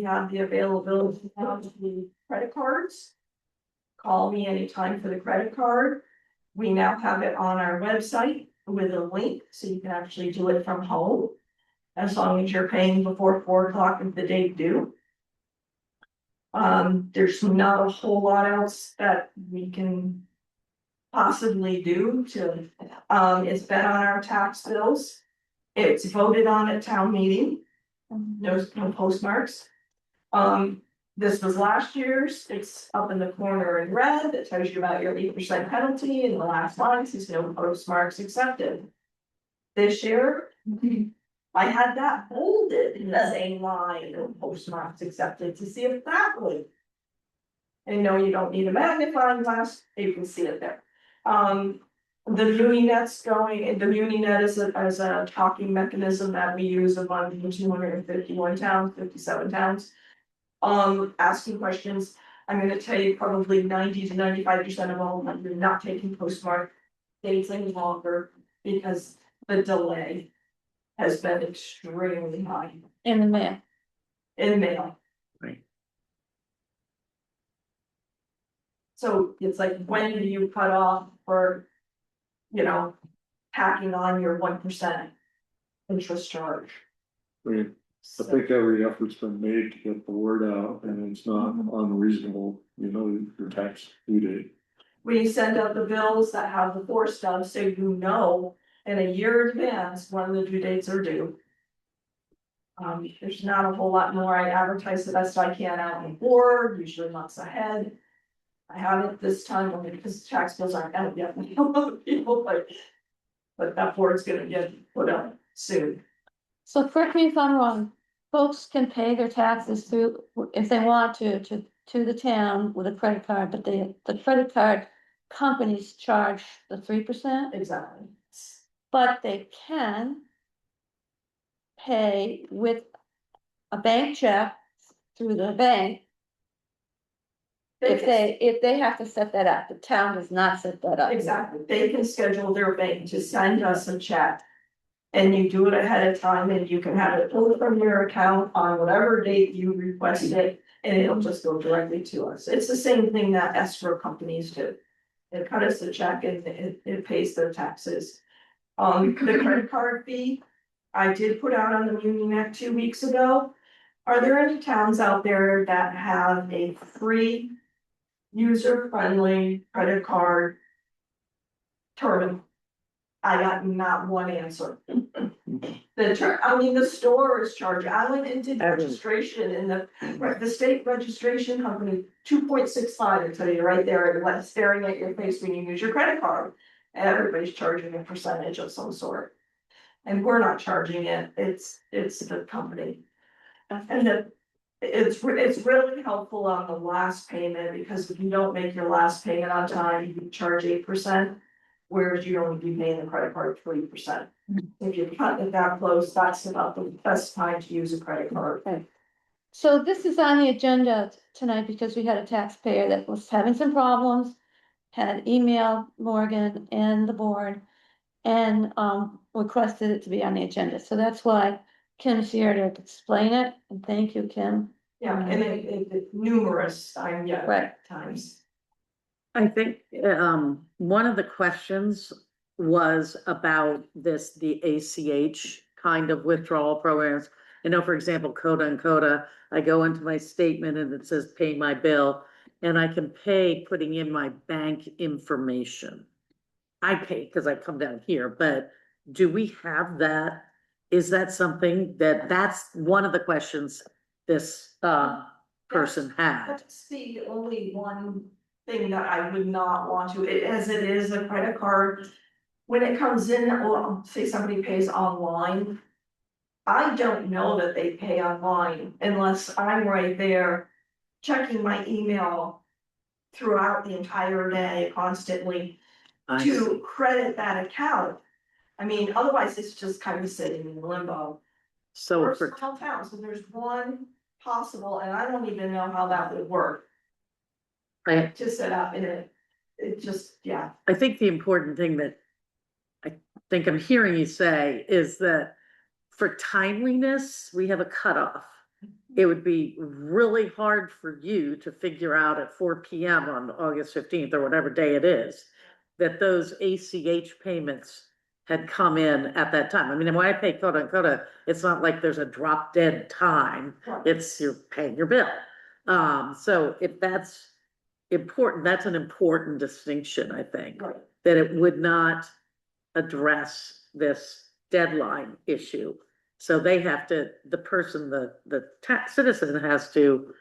have the availability of the credit cards. Call me anytime for the credit card. We now have it on our website with a link, so you can actually do it from home. As long as you're paying before 4 o'clock of the day due. There's not a whole lot else that we can possibly do to, it's been on our tax bills. It's voted on at town meeting. No postmarks. This was last year's, it's up in the corner in red, that tells you about your 8% penalty, and the last line says no postmarks accepted. This year, I had that bolded in the same line, no postmarks accepted, to see if that would. And no, you don't need a magnifying glass, you can see it there. The MuniNet's going, and the MuniNet is a talking mechanism that we use among 251 towns, 57 towns. Asking questions, I'm gonna tell you probably 90 to 95% of all of them, you're not taking postmark dates any longer because the delay has been extremely high In the mail. in mail. Right. So it's like, when do you cut off for, you know, tacking on your 1% interest charge? I mean, I think every effort's been made to get the word out, and it's not unreasonable, you know, your tax due date. We send out the bills that have the 4 stubs, so you know in a year advance when the due dates are due. There's not a whole lot more. I advertise the best I can out on the board, usually months ahead. I haven't this time only because tax bills aren't out yet, people, but that board's gonna get put up soon. So correct me if I'm wrong, folks can pay their taxes through, if they want to the town with a credit card, but the credit card companies charge the 3%, Exactly. but they can pay with a bank check through the bank. If they have to set that up, the town does not set that up. Exactly, they can schedule their bank to send us a check. And you do it ahead of time, and you can have it pulled from your account on whatever date you request it, and it'll just go directly to us. It's the same thing that escrow companies do. They cut us a check and it pays their taxes. The credit card fee, I did put out on the MuniNet 2 weeks ago. Are there any towns out there that have a free, user-friendly credit card terminal? I got not one answer. The store is charging, I went and did registration and the state registration company, 2.65, I tell you right there, and like staring at your face when you use your credit card. Everybody's charging a percentage of some sort. And we're not charging it, it's the company. And it's really helpful on the last payment, because if you don't make your last payment on time, you charge 8%. Whereas you'd only be paying the credit card 3%. If you're cutting it that close, that's about the best time to use a credit card. Okay. So this is on the agenda tonight because we had a taxpayer that was having some problems, had emailed Morgan and the board, and requested it to be on the agenda. So that's why Kim's here to explain it, and thank you, Kim. Yeah, and it numerous times, yeah. Right. Times. I think, one of the questions was about the ACH kind of withdrawal programs. You know, for example, Coda, I go into my statement and it says pay my bill, and I can pay putting in my bank information. I pay because I come down here, but do we have that? Is that something that's one of the questions this, person had? That's the only one thing that I would not want to, as it is a credit card. When it comes in, or say somebody pays online. I don't know that they pay online unless I'm right there checking my email throughout the entire day constantly to credit that account. I mean, otherwise it's just kind of sitting in limbo. So Or for, small towns, so there's one possible, and I don't even know how that would work to set up in it just, yeah. I think the important thing that I think I'm hearing you say is that for timeliness, we have a cutoff. It would be really hard for you to figure out at 4 PM on August 15th or whatever day it is, that those ACH payments had come in at that time. I mean, when I pay Coda, it's not like there's a drop dead time. It's you're paying your bill. So if that's important, that's an important distinction, I think, Right. that it would not address this deadline issue. So they have to, the person, the tax citizen has to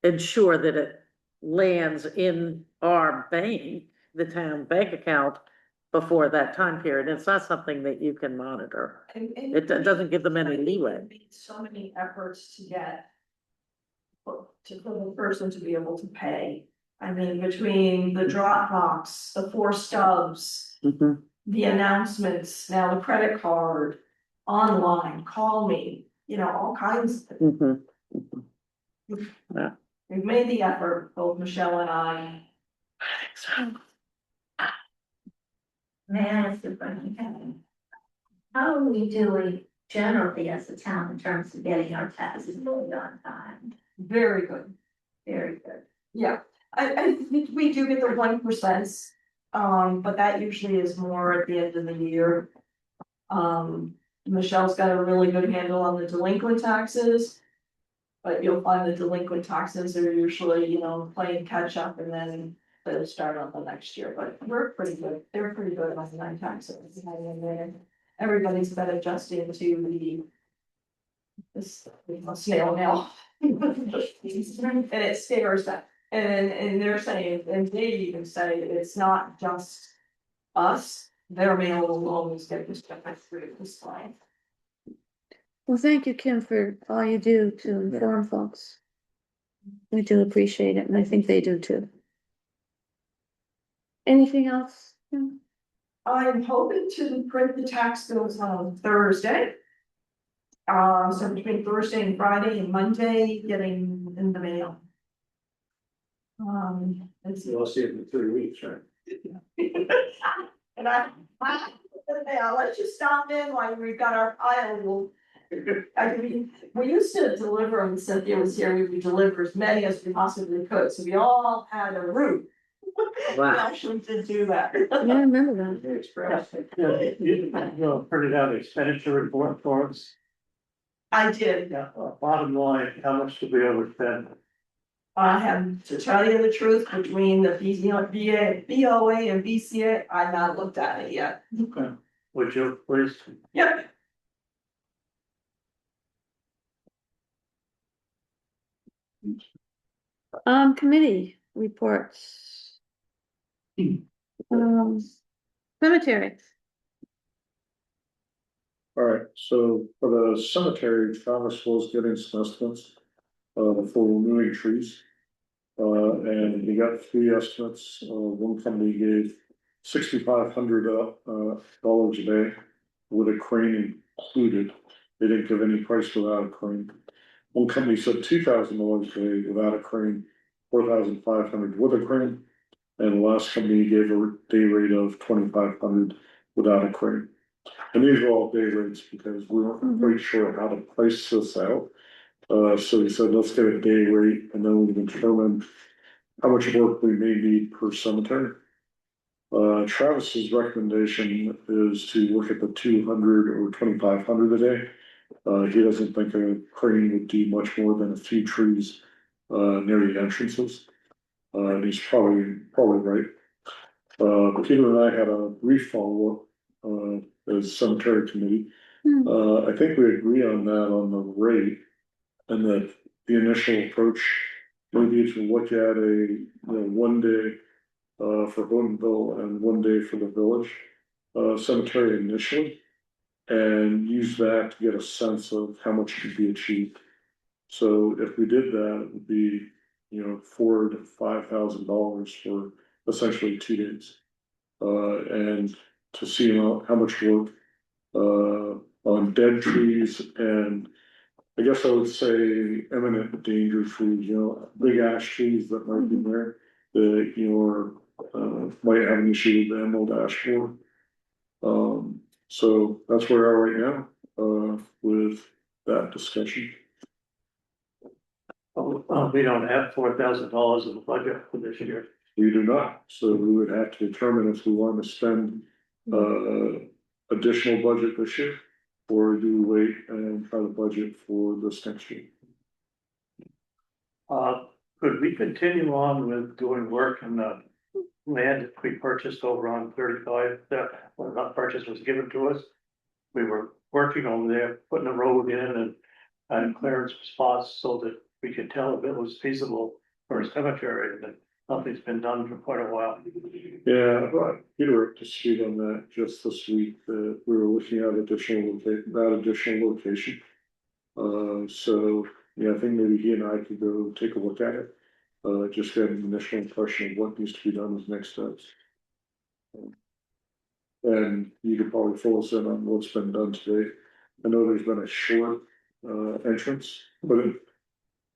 ensure that it lands in our bank, the town bank account before that time period. It's not something that you can monitor. And It doesn't give them any leeway. so many efforts to get. For the person to be able to pay. I mean, between the Dropbox, the 4 stubs, Mhm. the announcements, now the credit card, online, call me, you know, all kinds. Mhm. We've made the effort, both Michelle and I. May I ask a question? How are we doing generally as a town in terms of getting our taxes paid on time? Very good. Very good. Yeah, I think we do get the 1%, but that usually is more at the end of the year. Michelle's got a really good handle on the delinquent taxes. But you'll find the delinquent taxes are usually, you know, playing catch up and then they'll start on the next year, but we're pretty good, they're pretty good on the 9 taxes. And then everybody's been adjusting to this snail mail. And it scares them, and they're saying, and they even say it's not just us, their mail will always get distributed through this line. Well, thank you, Kim, for all you do to inform folks. We do appreciate it, and I think they do too. Anything else? Kim? I'm hoping to print the tax bills on Thursday. So between Thursday and Friday and Monday, getting in the mail. Let's see. You'll see it in 3 weeks, right? And I'll let you stop in while we've got our pile. I mean, we used to deliver, when Cynthia was here, we would deliver as many as we possibly could, so we all had a route. We Wow. actually did do that. Yeah, I remember that. You'll print it out expenditure report for us. I did. Yeah, bottom line, how much did we overspend? I have to tell you the truth, between the BOA and BCA, I've not looked at it yet. Okay. Would you please? Yep. Committee reports. Cemetery. All right, so for the cemetery, Thomas was getting some estimates for removing trees. And he got 3 estimates. One company gave $6,500 dollars a day with a crane included. They didn't give any price without a crane. One company said $2,000 a day without a crane, 4,500 with a crane. And the last company gave a day rate of 2,500 without a crane. And these were all day rates because we weren't quite sure how to price this out. So we said, let's get a day rate and then we can determine how much work we may need per cemetery. Travis's recommendation is to look at the 200 or 2,500 a day. He doesn't think a crane would do much more than a few trees near the entrances. And he's probably right. Peter and I had a brief follow-up as cemetery committee. I think we agree on that on the rate, and that the initial approach maybe to look at a 1 day for Bowdenville and 1 day for the village cemetery initially, and use that to get a sense of how much could be achieved. So if we did that, it would be $4,000 to $5,000 for essentially 2 days, and to see how much work on dead trees, and I guess I would say imminent danger trees, big ash trees that might be there, that might have an issue with the emerald ash borer. So that's where we are right now with that discussion. We don't have $4,000 in the budget for this year. We do not, so we would have to determine if we want to spend additional budget this year, or do we wait and try to budget for this next year? Could we continue on with doing work in the land that we purchased over on 35, well, not purchased, was given to us? We were working over there, putting a road in and clearance spots so that we could tell if it was feasible for a cemetery, and nothing's been done for quite a while. Yeah, but Peter up to speed on that just this week, that we were looking at that additional location. So, yeah, I think maybe he and I could go take a look at it. Just get an initial impression of what needs to be done as next steps. And you could probably fill us in on what's been done today. I know there's been a short entrance, but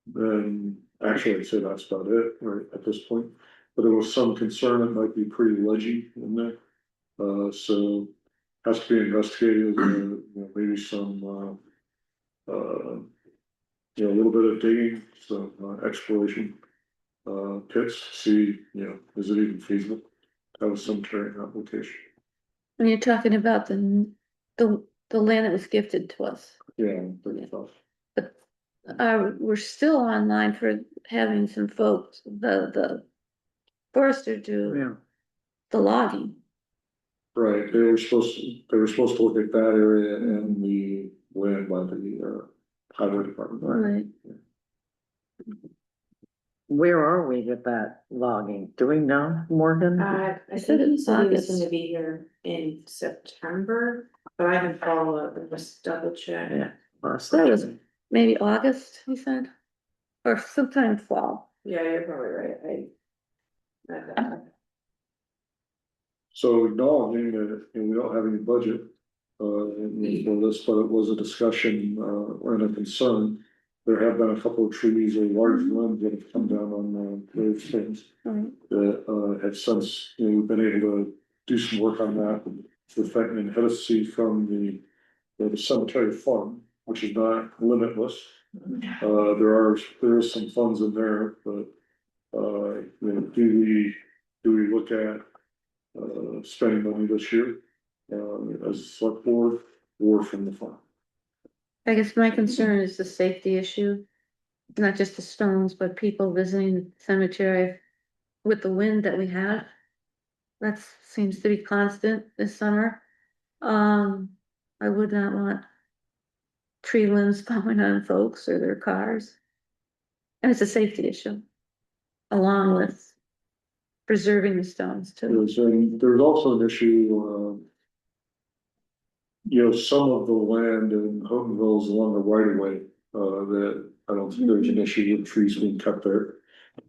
then actually I'd say that's about it right at this point. But there was some concern it might be pretty ledgy in there. So has to be investigated, maybe some a little bit of digging, some exploration pits, see, is it even feasible? That was some carrying application. And you're talking about the land that was gifted to us. Yeah, pretty tough. But we're still online for having some folks, the forester do the logging. Right, they were supposed to look at that area and the land by the highway department. Right. Where are we with that logging? Do we know, Morgan? I said think he it's said he was August. gonna be here in September, but I can follow up and just double check. Yeah. That was maybe August, he said, or sometime fall. Yeah, you're probably right, So acknowledging that, we don't have any budget, for this, but it was a discussion, and a concern. There have been a couple of trees or large limbs that have come down on, those things. Right. That, have since, we've been able to do some work on that. With that, and had to see from the cemetery fund, which is not limitless. There is some funds in there, but, do we look at spending money this year, as a select board or from the fund? I guess my concern is the safety issue, not just the stones, but people visiting the cemetery with the wind that we have. That seems to be constant this summer. I would not want tree limbs falling on folks or their cars. And it's a safety issue, along with preserving the stones too. There's also an issue, some of the land in Houghtonville is along the right of way, that I don't think there's an issue with trees being cut there.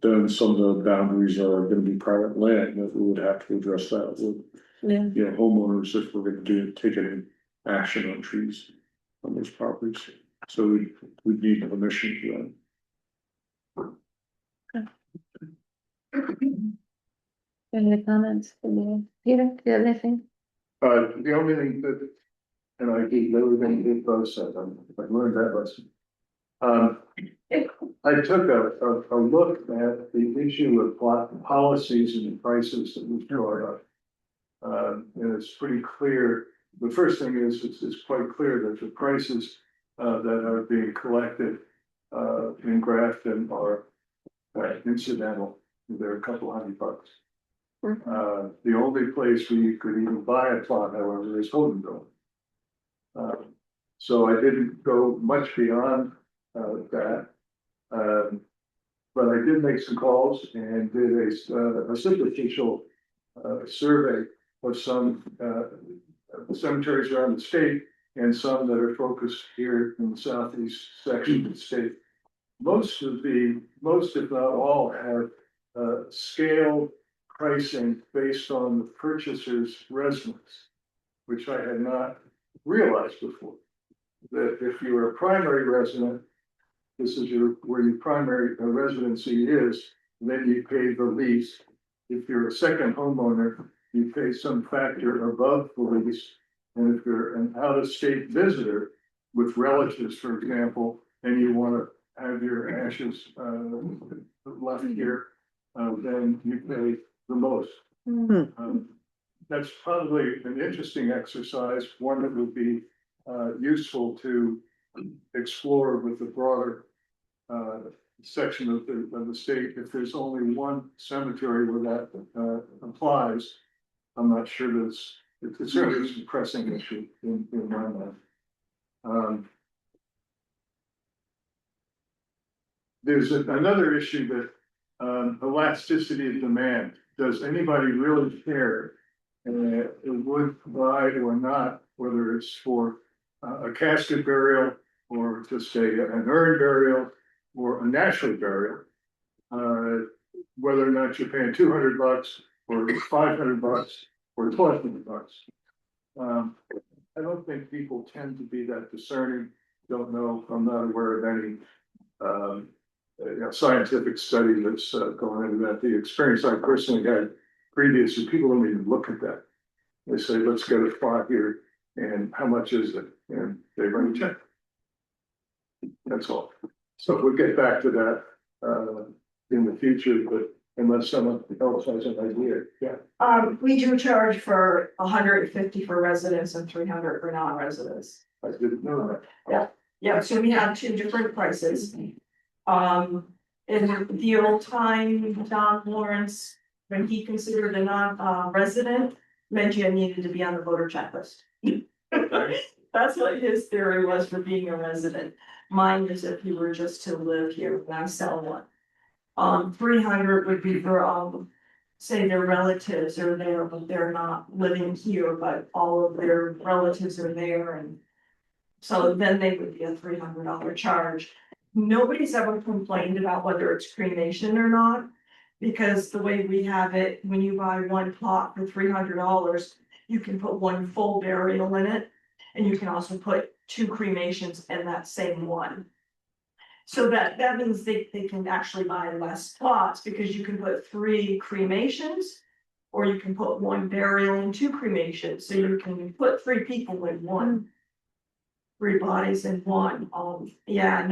Then some of the boundaries are gonna be private land, that we would have to address that with, Yeah. homeowners if we're gonna take any action on trees on those properties. So we'd need permission for that. Any comments from you? Peter, do you have anything? The only thing that, and I did everything that both said, I learned that lesson. I took a look at the issue of policies and prices that was brought up. And it's pretty clear, the first thing is, it's quite clear that the prices that are being collected in Grafton are incidental. They're a couple $100. The only place where you could even buy a plot, however, is Houghtonville. So I didn't go much beyond that. But I did make some calls and did a superficial survey of some cemeteries around the state and some that are focused here in the southeast section of the state. Most, if not all, have scale pricing based on the purchaser's residence, which I had not realized before. That if you're a primary resident, this is where your primary residency is, then you pay the lease. If you're a second homeowner, you pay some factor above the lease. And if you're an out-of-state visitor with relatives, for example, and you want to have your ashes left here, then you pay the most. That's probably an interesting exercise, one that would be useful to explore with the broader section of the state. If there's only one cemetery where that applies, I'm not sure that it's certainly a pressing issue in my mind. there's another issue that, elasticity of demand. Does anybody really care? Would buy or not, whether it's for a casket burial or just an urn burial or a national burial. Whether or not you're paying $200 or $500 or $1,200. I don't think people tend to be that discerning. Don't know, I'm not aware of any scientific study that's going into that. The experience I personally had previously, people don't even look at that. They say, let's get a plot here, and how much is it? And they run a check. That's all. So we'll get back to that in the future, but unless someone else has an idea, yeah. We do charge for 150 for residents and 300 for non-residents. I didn't know that. Yeah, so we have two different prices. In the old time, Don Lawrence, when he considered a non-resident, meant you needed to be on the voter checklist. That's what his theory was for being a resident. Mine is if you were just to live here when I sell one. 300 would be for, say their relatives are there, but they're not living here, but all of their relatives are there, and so then they would be a $300 charge. Nobody's ever complained about whether it's cremation or not, because the way we have it, when you buy one plot for $300, you can put one full burial in it, and you can also put 2 cremations in that same one. So that means they can actually buy less plots, because you can put 3 cremations, or you can put 1 burial and 2 cremations, so you can put 3 people in one. 3 bodies in one. Yeah,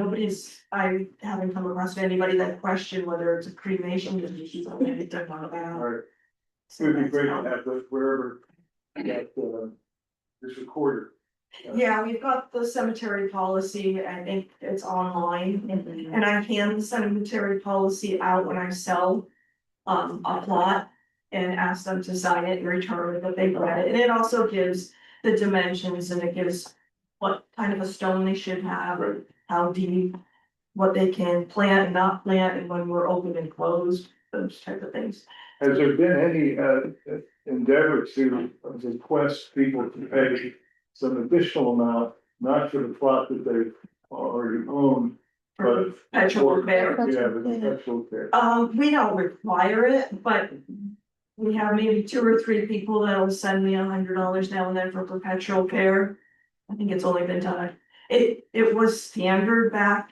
I haven't come across anybody that questioned whether it's a cremation. All right. It would be great to have those wherever that is recorded. Yeah, we've got the cemetery policy, I think it's online, and I hand the cemetery policy out when I sell a plot and ask them to sign it and return it, that they've read it, and it also gives the dimensions, and it gives what kind of a stone they should have, or how deep, what they can plant and not plant, and when we're open and closed, those type of things. Has there been any endeavor to request people to pay some additional amount, not for the plot that they already own, but Perpetual care. yeah, the perpetual care. We don't require it, but we have maybe 2 or 3 people that'll send me $100 now and then for perpetual care. I think it's only been done. It was standard back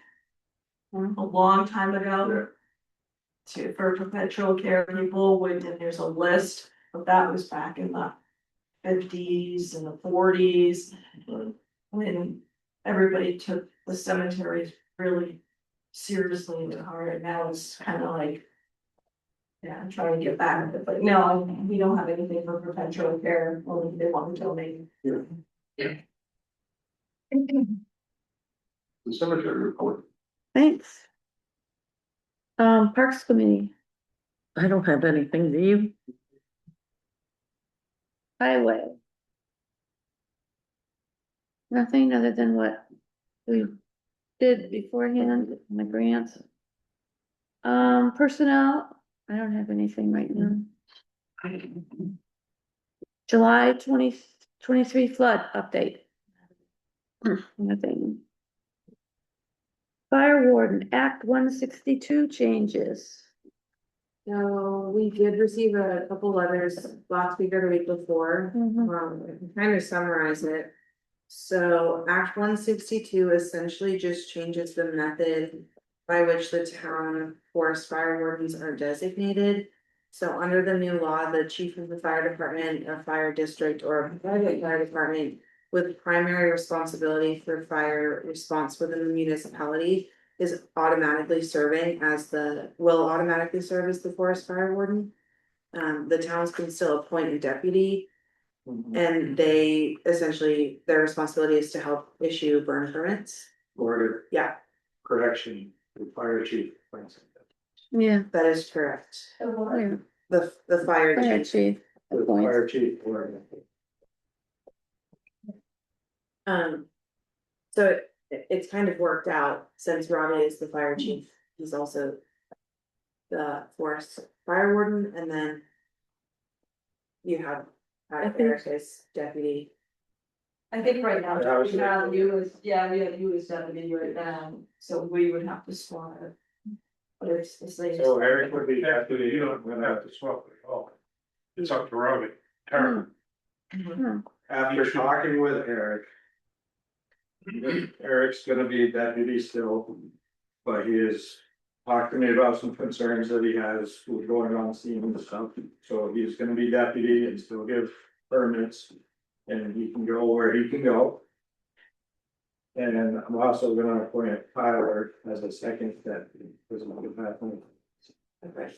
a long time ago. For perpetual care people, and there's a list, but that was back in the 50s and the 40s. When everybody took the cemeteries really seriously and hard, and now it's kind of like, yeah, I'm trying to get back at it, but no, we don't have anything for perpetual care, only they want to donate. Yeah. The cemetery report. Thanks. Parks Committee, I don't have anything, do you? Highway. Nothing other than what we did beforehand, in the grants. Personnel, I don't have anything right now. July 2023 flood update. Nothing. Fire Warden Act 162 changes. So we did receive a couple letters last week or the week before, I can kind of summarize it. So Act 162 essentially just changes the method by which the town forest fire wardens are designated. So under the new law, the chief of the fire department, a fire district, or a private fire department with primary responsibility for fire response within the municipality is automatically will automatically serve as the forest fire warden. The towns can still appoint a deputy, and they essentially, their responsibility is to help issue burn permits. Or Yeah, correction, the fire chief. Yeah. that is correct. Fire The fire chief. chief. The appoints. fire chief. So it's kind of worked out since Robbie is the fire chief he's also the forest fire warden, and then you have Eric as deputy. I think right now, Yeah, I was we have thinking- you as, yeah, we have you as deputy right now, so we would have to swap it. But it's the same. So Eric would be You deputy. don't have to swap it at all. It's up to Robbie. Tara. After talking with Eric. Eric's gonna be deputy still, but he has talked to me about some concerns that he has with going on scene and stuff. So he's gonna be deputy and still give permits, and he can go where he can go. And I'm also gonna appoint Tyler as a second deputy, because of what happened.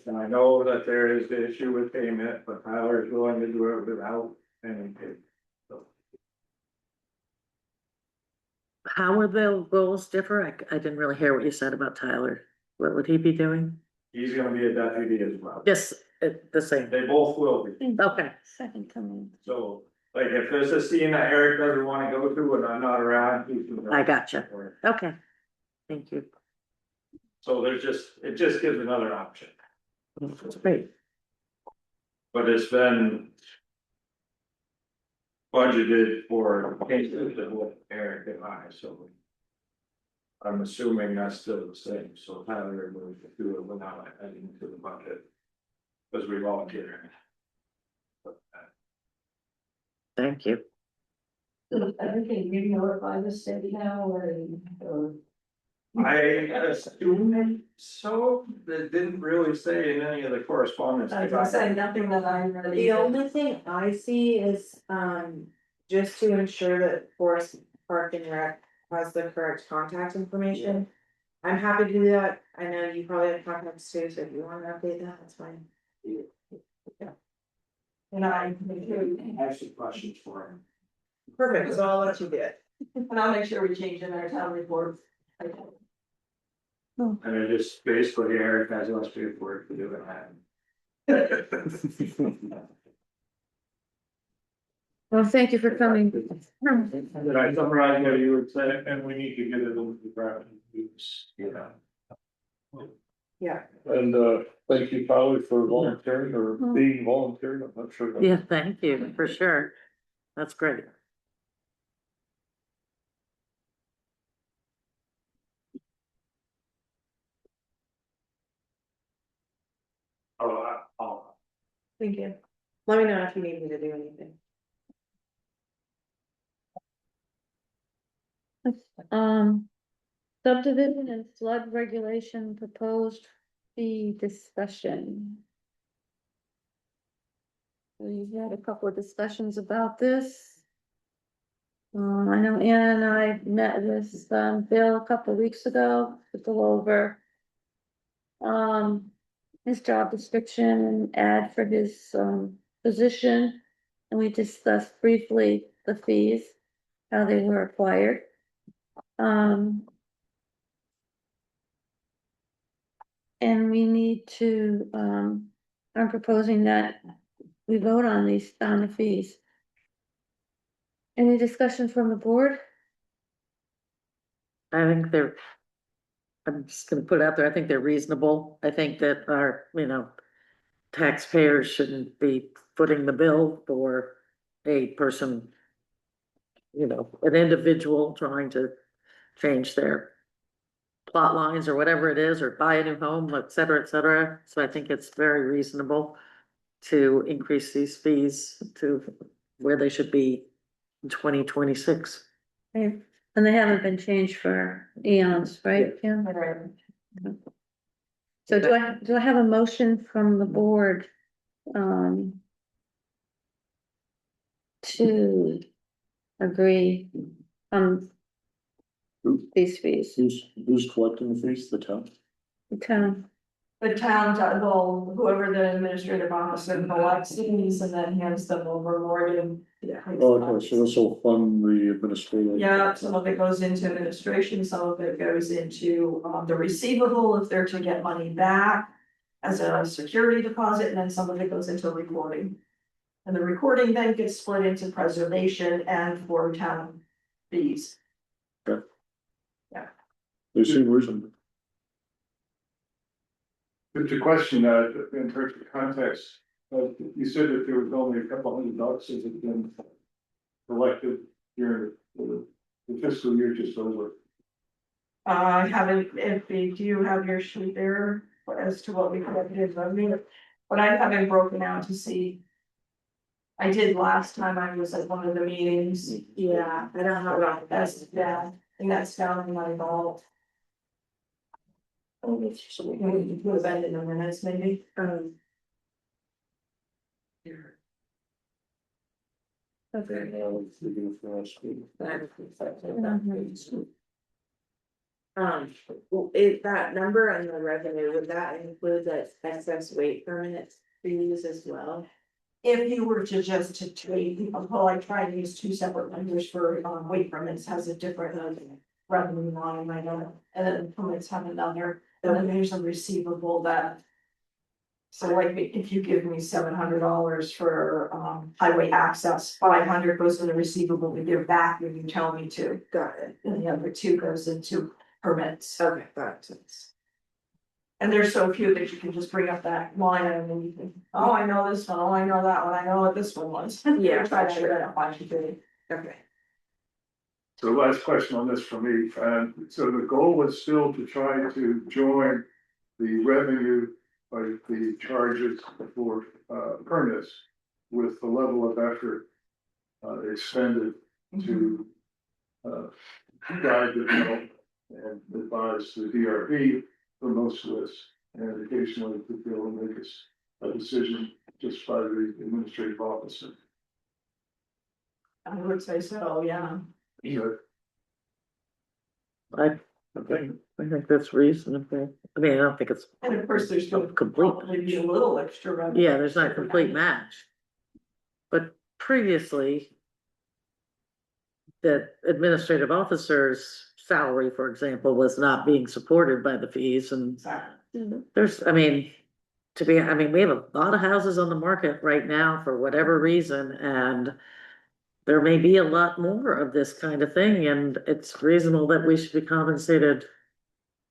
And I know that there is the issue with payment, but Tyler is willing to do it without any pay. So How would the roles differ? I didn't really hear what you said about Tyler. What would he be doing? he's gonna be a deputy as well. Yes, the same. They both will be. Okay, Second coming. So, like, if there's a scene that Eric doesn't wanna go through and I'm not around, he can. go. I gotcha. Okay. Thank you. So it just gives another option, That's great. but it's been. Budgeted for cases that with Eric and I, so. I'm assuming that's still the same, so Tyler will do it without adding to the budget. Cause we volunteer. Thank you. Everything you notify the state now, or? I assume so, they didn't really say in any of the correspondence. I was gonna say, nothing that I read. The only thing I see is, just to ensure that Forest Park and Rec has the correct contact information. I'm happy to do that, I know you probably have contacts too, so if you wanna update that, that's fine. And I have some questions for him. Perfect, so I'll let you do it. and I'll make sure we change in our town report. And it just basically Eric has less paperwork to do it. Well, thank you for coming. Did I summarize what you would say? And we need to get it into the draft. Use. Yeah. Yeah. And thank you, Tyler, for volunteering or being volunteered, I'm not sure. Yeah, thank you, for sure. That's great. Thank you. Let me know if you need me to do anything. Subdivision and flood regulation proposed fee discussion. We've had a couple of discussions about this. I know Ann and I met with, Bill a couple of weeks ago to go over his job description and ad for his, position. And we discussed briefly the fees, how they were acquired. And we need to, I'm proposing that we vote on these, on the fees. Any discussion from the board? I think they're. I'm just gonna put it out there, I think they're reasonable. I think that our, taxpayers shouldn't be footing the bill for a person. An individual trying to change their plot lines or whatever it is, or buy a new home, et cetera, et cetera. So I think it's very reasonable to increase these fees to where they should be in 2026. And they haven't been changed for eons, right, Kim? So do I have a motion from the board? To agree on these fees, Who's collecting the fees, the town? the town, The town, will whoever the administrative officer collects these and then hands them over Morgan. Oh, okay, so this will fund the administrative. Yeah, some of it goes into administration, some of it goes into the receivable if they're to get money back as a security deposit, and then some of it goes into recording. And the recording then gets split into preservation and for town fees. They seem reasonable. But the question, in terms of context, you said that there was only a couple $100 that had been collected during the fiscal year just over. I haven't, if you have your sheet there as to what we collected, I mean, but I haven't broken out to see. I did last time I was at one of the meetings. Yeah, I don't have that. That's, yeah, and that's down in my vault. Oh, we should put that in the minutes maybe. Well, is that number on the revenue, would that include that excess weight permits fees as well? If you were to just to trade, well, I tried to use two separate numbers for, weight permits has a different revenue line, I know, and then permits have another, and then there's a receivable that. So like, if you give me $700 for, highway access, 500 goes in the receivable to give back when you tell me to. Got it. And the other 2 goes into permits. Okay, that makes sense. And there's so few that you can just bring up that line and then you can, oh, I know this one, oh, I know that one, I know what this one was. Yeah. Try to figure that out, why you did it. Okay. So last question on this for me, so the goal was still to try to join the revenue by the charges for permits with the level of effort expended to guide the development and advise the DRB for most of this, and occasionally to be able to make a decision just by the administrative officer. I would say so, yeah. I think that's reasonable. I mean, I don't think it's And of course, there's gonna complete. probably be a little extra revenue. Yeah, there's not a complete match. But previously. The administrative officer's salary, for example, was not being supported by the fees and there's, I mean. We have a lot of houses on the market right now for whatever reason and. There may be a lot more of this kind of thing and it's reasonable that we should be compensated.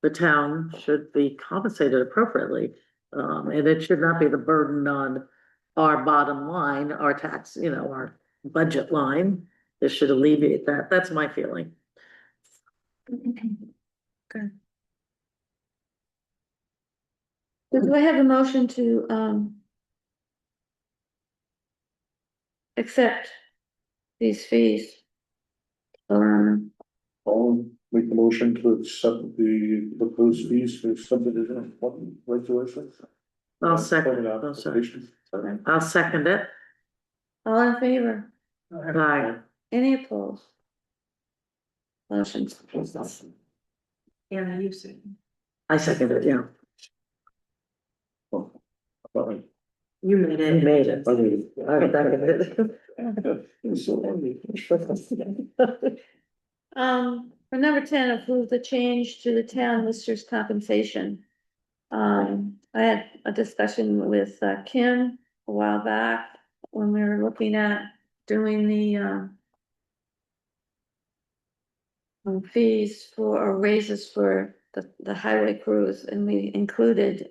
The town should be compensated appropriately. And it should not be the burden on our bottom line, our tax, our budget line. This should alleviate that. That's my feeling. Okay. Do I have a motion to, accept these fees? I'll make the motion to accept the proposed fees for subdivision regulations. I'll second it. All in favor? Aye. Any opposed? Motion's. And you said. I second it, yeah. You made You it. made it. I seconded it. For number 10, approve the change to the town listers compensation. I had a discussion with Kim a while back when we were looking at doing the fees for, or raises for the highway crews, and we included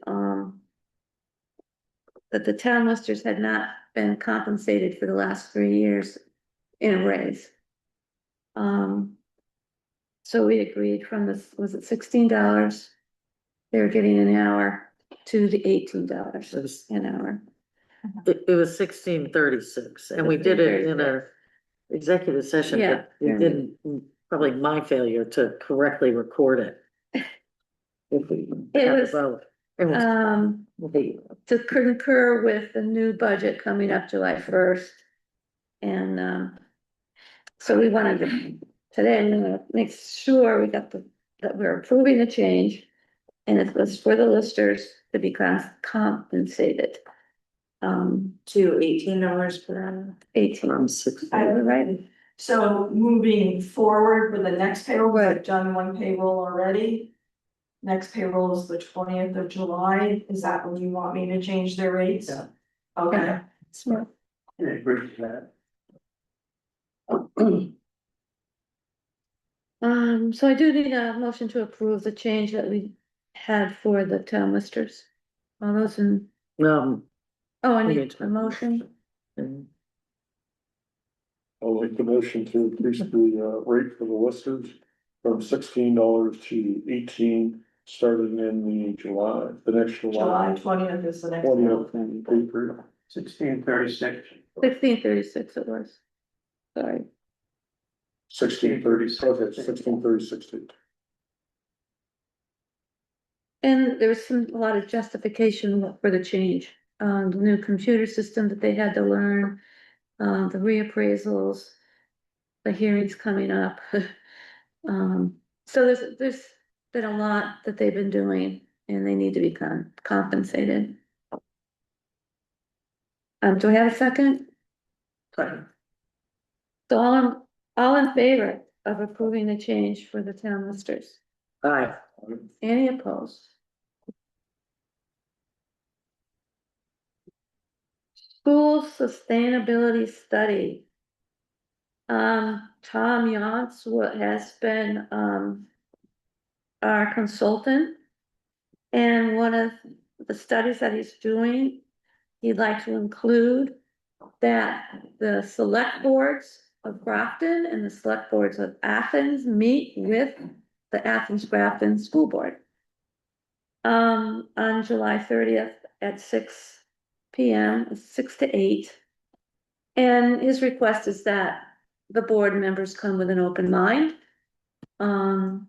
that the town listers had not been compensated for the last 3 years in a raise. So we agreed from this, was it $16 they were getting an hour to the $18 an hour. It was 1636 and we did it in a executive session, Yeah. but we didn't, probably my failure to correctly record it. If we. It have a was, vote. It was. to concur with the new budget coming up July 1st. And so we wanted to, today, I'm gonna make sure we got that we're approving the change. And it was for the listers to be compensated. To $18 per hour. 18. 6. I All right. So moving forward for the next payroll, we've done one payroll already. Next payroll is the 20th of July. Is that when you want me to change their rates? Yeah. Okay. Smart. Yeah, agree with that. So I do need a motion to approve the change that we had for the town listers. All those in, Um, oh, I we need need to- a motion. and I'll make the motion to increase the rate for the listers from $16 to 18, starting in the next July July. 20th is the next one. 20th, April. 1636. 1636 it was. Sorry. 1630, okay, 1630, And there was a lot of justification for the change. The new computer system that they had to learn, the reappraisals, the hearings coming up. So there's been a lot that they've been doing and they need to be compensated. Do I have a second? Second. So all in favor of approving the change for the town listers? Aye. Any opposed? School sustainability study. Tom Yance has been, our consultant. And one of the studies that he's doing, he'd like to include that the select boards of Grafton and the select boards of Athens meet with the Athens Grafton School Board. On July 30th at 6 p.m., 6 to 8. And his request is that the board members come with an open mind. And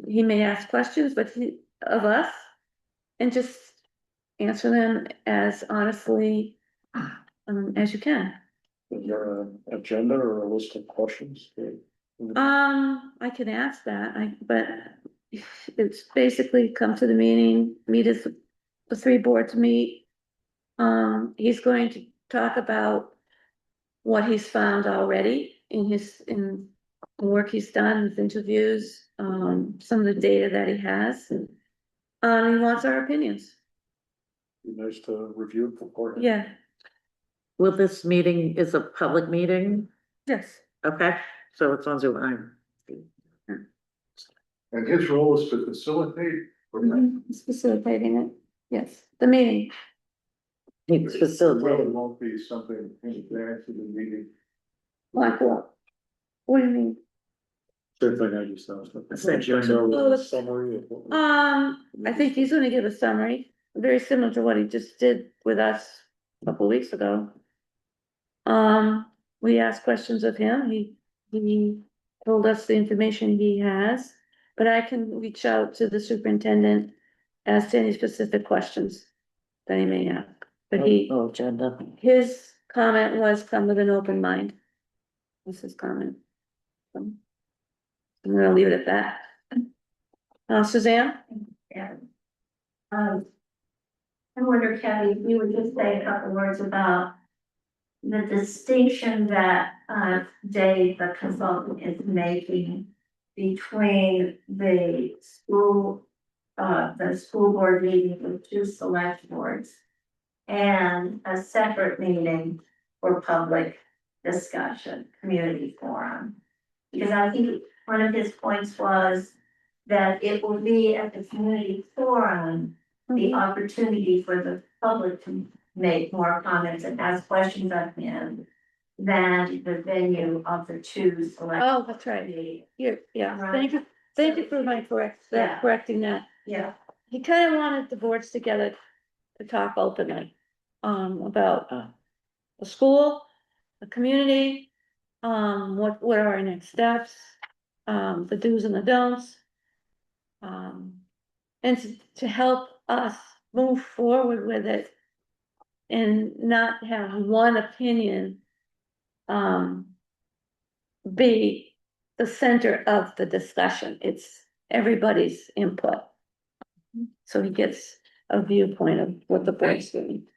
he may ask questions, but of us, and just answer them as honestly, as you can. Is there an agenda or a list of questions? I can ask that, but it's basically come to the meeting, meet as the three boards meet. He's going to talk about what he's found already in the work he's done, his interviews, some of the data that he has. He wants our opinions. Be nice to review it before. Yeah, Will this meeting is a public meeting? yes. Okay, so it's on Zoom. And his role is to facilitate. He's facilitating it, yes, the meeting. It's facilitated. It won't be something in advance of the meeting. Like what? What do you mean? Same thing I just asked. Same thing. Well, Summary of what. I think he's gonna give a summary, very similar to what he just did with us a couple weeks ago. We asked questions of him, he told us the information he has, but I can reach out to the superintendent as to any specific questions that he may have. But Agenda. his comment was come with an open mind. Was his comment. So, I'm gonna leave it at that. Suzanne? Yeah. I wonder, Kathy, if you would just say a couple words about the distinction that Dave, the consultant, is making between the school board meeting with 2 select boards and a separate meeting for public discussion, community forum. Because I think one of his points was that it will be at the community forum, the opportunity for the public to make more comments and ask questions of him than the venue of the 2 select. Oh, that's right. Here, yeah, Right. thank you for my Yeah. correcting that. Yeah, He kind of wanted the boards together to talk openly, about, the school, the community, what are our next steps, the do's and the don'ts. And to help us move forward with it and not have one opinion, be the center of the discussion. It's everybody's input. So he gets a viewpoint of what the board's doing.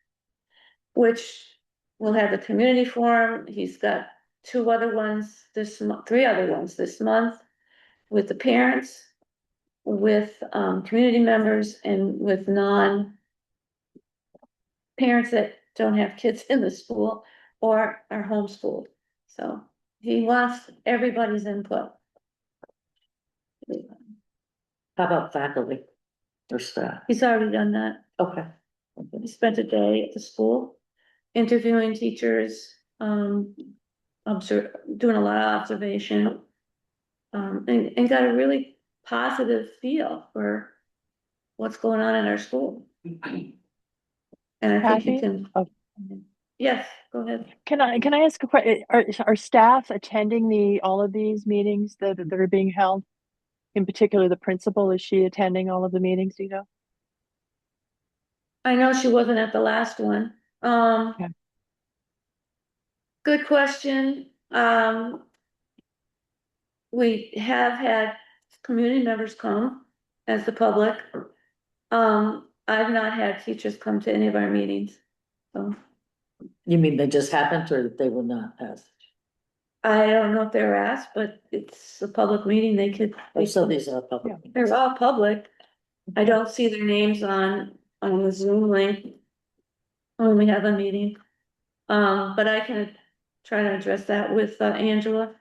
Which we'll have the community forum. He's got 2 other ones this month, 3 other ones this month with the parents, with community members, and with parents that don't have kids in the school or are homeschooled. So he wants everybody's input. How about faculty? Or staff, He's already done that. okay. He spent a day at the school interviewing teachers, doing a lot of observation. And got a really positive feel for what's going on in our school. And I think you Kathy? can. Oh. Yes, go ahead. Can I ask a question? Are staff attending all of these meetings that are being held? In particular, the principal, is she attending all of the meetings, do you know? I know she wasn't at the last one. Okay. Good question. We have had community members come as the public. I've not had teachers come to any of our meetings, so. You mean they just happened or that they were not asked? I don't know if they were asked, but it's a public meeting, they could. Oh, so these are public. meetings. They're all public. I don't see their names on the Zoom link when we have a meeting. But I can try to address that with Angela.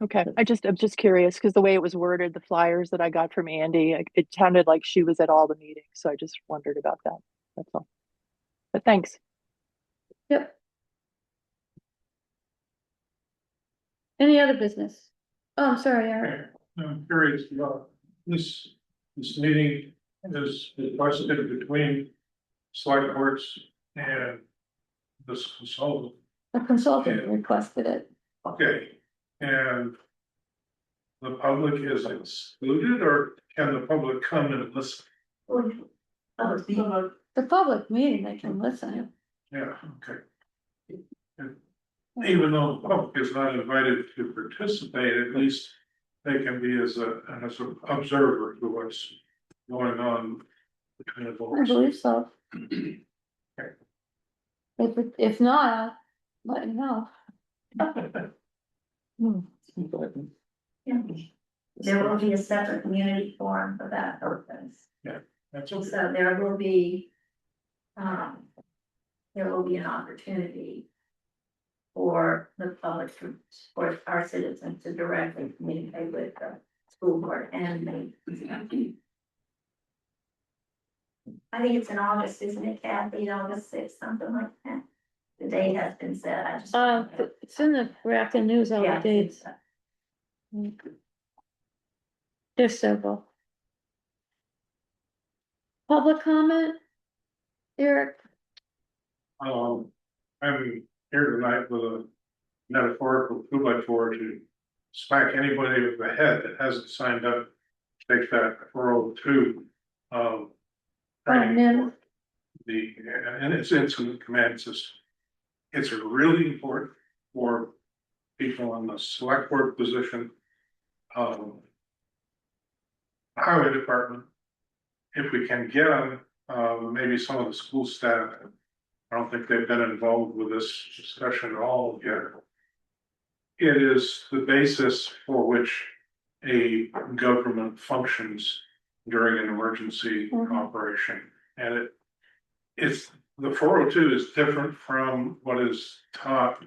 Okay, I'm just curious, because the way it was worded, the flyers that I got from Andy, it sounded like she was at all the meetings, so I just wondered about that, that's all. But thanks. Yep. Any other business? Oh, I'm sorry, Eric. I'm curious about this meeting is requested between select boards and this consultant. A consultant requested it. Okay, and the public is excluded, or can the public come and listen? The public meeting, they can listen. Yeah, okay. And even though the public is not invited to participate, at least they can be as an observer to what's going on between the I boards. believe so. If not, I'll let you know. Important. Yeah. There will be a separate community forum for that purpose. That's So okay. there will be an opportunity for the public for our citizens to directly communicate with the school board and me. I think it's in August, isn't it, Kathy, August 6th, something like that? The date has been set, I just. It's in the Grafton News, all the Yeah, dates. There's several. Public comment? Eric? I'm here tonight with a metaphorical 2x4 to smack anybody over the head that hasn't signed up, to take that 402. Training man. for and it's incident command system. It's really important for people in the select board position, highway department. If we can get them, maybe some of the school staff. I don't think they've been involved with this discussion at all yet. It is the basis for which a government functions during an emergency operation. And it's the 402 is different from what is taught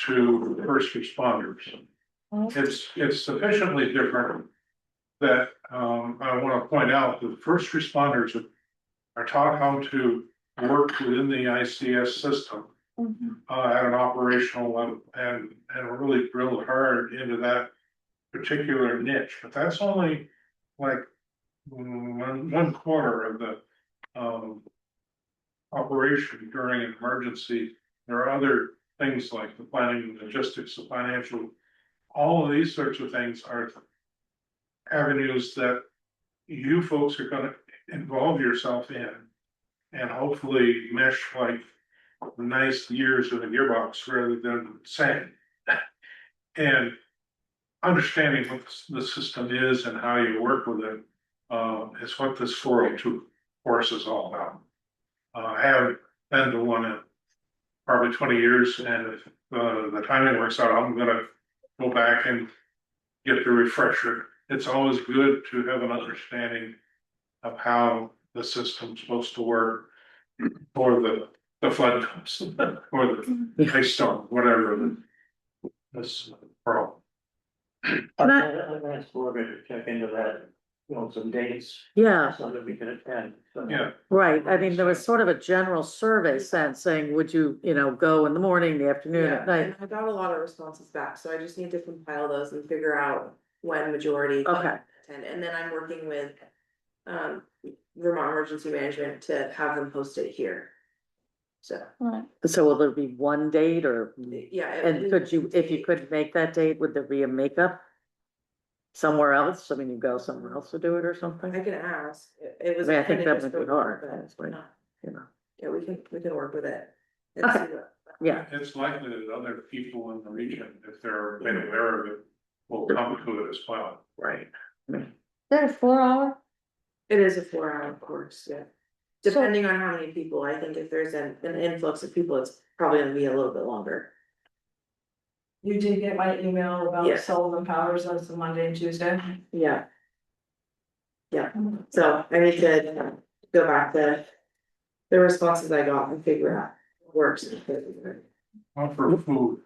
to first responders. It's sufficiently different that I want to point out that first responders are taught how to work within the ICS system at an operational level and really drill hard into that particular niche. But that's only like 1/4 of the operation during an emergency. There are other things like the planning, the logistics, the financial. All of these sorts of things are avenues that you folks are going to involve yourself in and hopefully mesh like nice gears in a gearbox rather than sand. And understanding what the system is and how you work with it is what this 402 course is all about. I have been to one in probably 20 years, and if the timing works out, I'm gonna go back and get the refresher. It's always good to have an understanding of how the system's supposed to work for the flood comes or the ice storm, whatever this problem. I'm gonna ask Morgan to check into that. some dates. Yeah. So that we can attend. So- Yeah, Right, I mean, there was sort of a general survey sent saying, would you, go in the morning, the afternoon, Yeah, at night? and I got a lot of responses back, so I just need to compile those and figure out when majority. Okay. Attend, and then I'm working with, Vermont Emergency Management to have them host it here. So, Right. So will there be one date or, yeah. and could you, if you couldn't make that date, would there be a makeup? Somewhere else, I mean, you go somewhere else to do it or something? I can ask, it I was. mean, I think kinda that just would be for- hard, but, honestly, uh, Yeah, we can work with it. and Okay. see what- Yeah, it's likely that other people in the region, if they're made aware of it, will come to it as well. right. Is that a 4 hour? It is a 4 hour course, yeah. Depending on how many people, I think if there's an influx of people, it's probably gonna be a little bit longer. You did get my email Yeah. about Sullivan Powers, that's the Monday and Tuesday. Yeah. Yeah, so I need to go back to the responses I got and figure out what works. Offer food,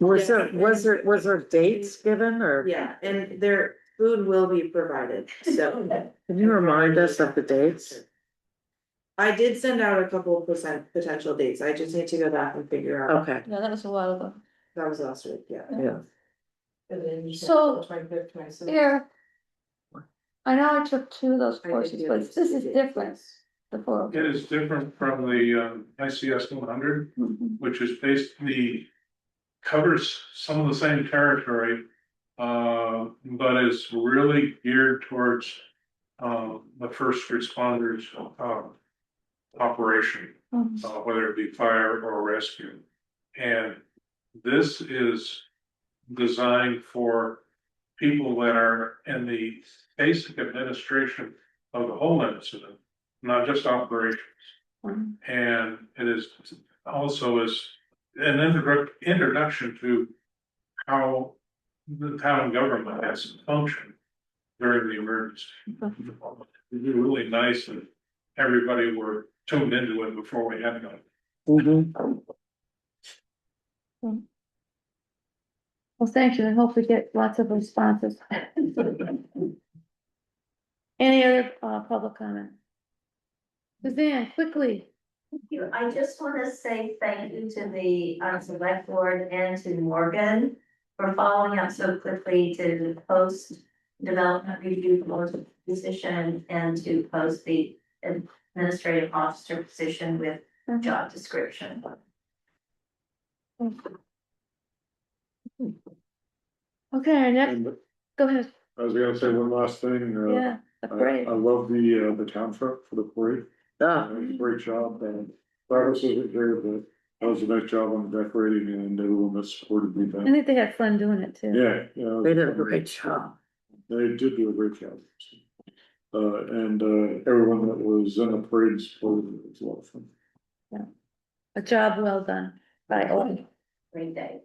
Was there dates given or? Yeah, and their food will be provided, so. Can you remind us of the dates? I did send out a couple of potential dates, I just need to go back and figure out. Okay, Yeah, that was a while ago. That was last week, yeah. yeah. And then you said So, 25th, 26th. Here. I know I took 2 of those I did courses, do but those this 2 is days, different. yes. The 4. it is different from the ICS 100, which is basically covers some of the same territory. But is really geared towards the first responders operation, whether it be fire or rescue. And this is designed for people that are in the basic administration of the whole incident, not just operations. And it is also is an introduction to how the town government has to function during the emergency. It's really nice that everybody were tuned into it before we had to go. Well, thank you, and hope we get lots of responses. Any other public comment? Suzanne, quickly. Thank you. I just want to say thank you to the select board and to Morgan for following up so quickly to post development review board position and to post the administrative officer position with job description. Okay, next, And go ahead. I was gonna say one last thing, Yeah, the I parade. love the town truck for the parade. Ah, It was a great job, and Travis isn't here, but that was a nice job on the decorating and everyone that supported the I event. think they had fun doing it too. Yeah, yeah. they did a great job. They did do a great job. And everyone that was in the parade supported it, it was a lot of fun. A job well done by all. Great day.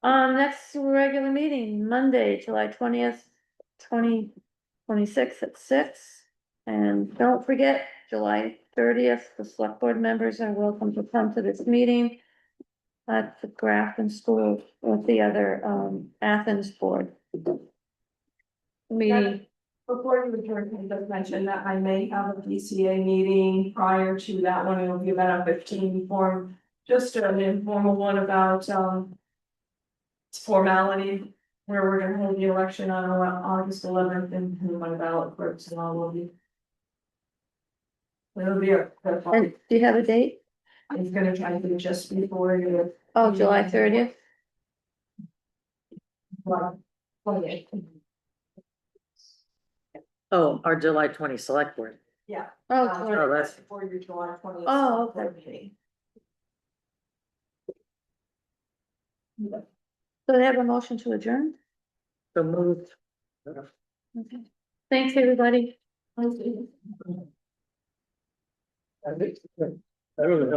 Next regular meeting, Monday, July 20th, 2026 at 6. And don't forget, July 30th, the select board members are welcome to come to this meeting at the Grafton School with the other Athens board. Meeting, Before you adjourn, I just mentioned that I may have a PCA meeting prior to that one, it'll be about a 15 form, just an informal one about, formality, where we're gonna hold the election on August 11th and who my ballot clerks and all will be. It'll be and do you have a date? it's gonna try to be just before you. Oh, July 30th? Well, 28th. Oh, our July 20 select board. Yeah. Oh, Oh, that's- Before your July 20th. Oh, okay. board meeting. so they have a motion to adjourn? So moved. Okay. Thanks, everybody. I really